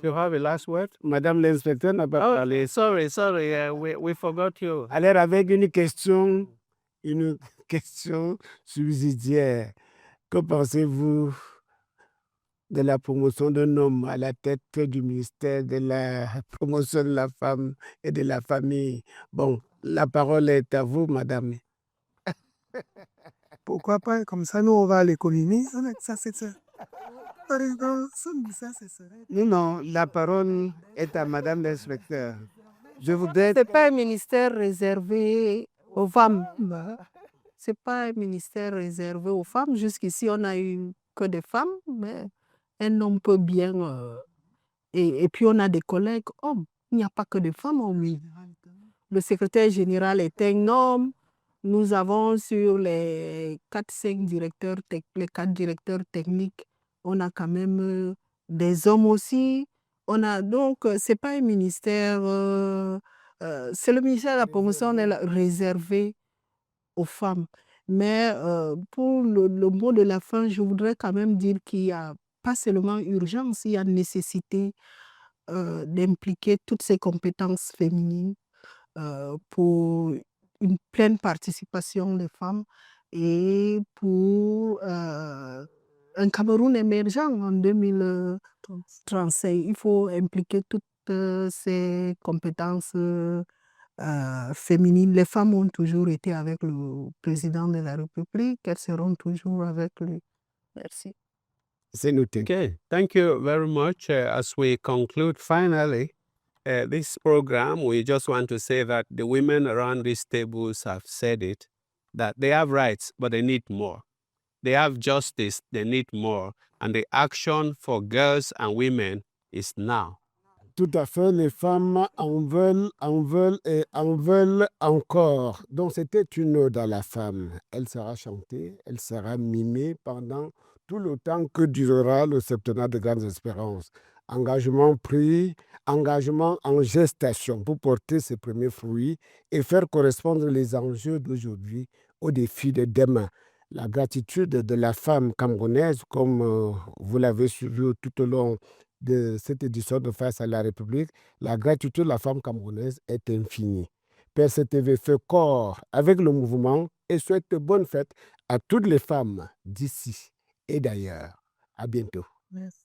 You have a last word? Madame l'inspecteur n'a pas parlé. Oh, sorry, we forgot you. Alors, avec une question subsidiaire. Que pensez-vous de la promotion d'un homme à la tête du ministère de la promotion de la femme et de la famille? Bon, la parole est à vous, madame. Pourquoi pas? Comme ça, nous, on va à l'économie. Ça, c'est ça. Non, la parole est à madame l'inspecteur. Je voudrais... C'est pas un ministère réservé aux femmes. C'est pas un ministère réservé aux femmes. Jusqu'ici, on n'a eu que des femmes, mais un homme peut bien... Et puis, on a des collègues hommes. Il n'y a pas que des femmes, oui. Le secrétaire général est un homme. Nous avons sur les 4 directeurs techniques, on a quand même des hommes aussi. Donc, ce n'est pas un ministère... c'est le ministère de la promotion réservé aux femmes. Mais pour le mot de la fin, je voudrais quand même dire qu'il n'y a pas seulement urgence, il y a nécessité d'impliquer toutes ces compétences féminines pour une pleine participation des femmes et pour un Cameroun émergent en 2035. Il faut impliquer toutes ces compétences féminines. Les femmes ont toujours été avec le président de la République, elles seront toujours avec lui. Merci. C'est noté. Okay, thank you very much. As we conclude finally this program, we just want to say that the women around these tables have said it, that they have rights, but they need more. They have justice, they need more. And the action for girls and women is now. Tout à fait, les femmes en veulent et en veulent encore. Donc, c'était une ode à la femme. Elle sera chantée, elle sera mimée pendant tout le temps que durera le septennat de Grandes Espérances. Engagement pris, engagement en gestation pour porter ses premiers fruits et faire correspondre les enjeux d'aujourd'hui aux défis de demain. La gratitude de la femme camerounaise, comme vous l'avez suivi tout au long de cette édition de Face à la République, la gratitude de la femme camerounaise est infinie. Père CTV fait corps avec le mouvement et souhaite bonne fête à toutes les femmes d'ici et d'ailleurs. À bientôt. Merci.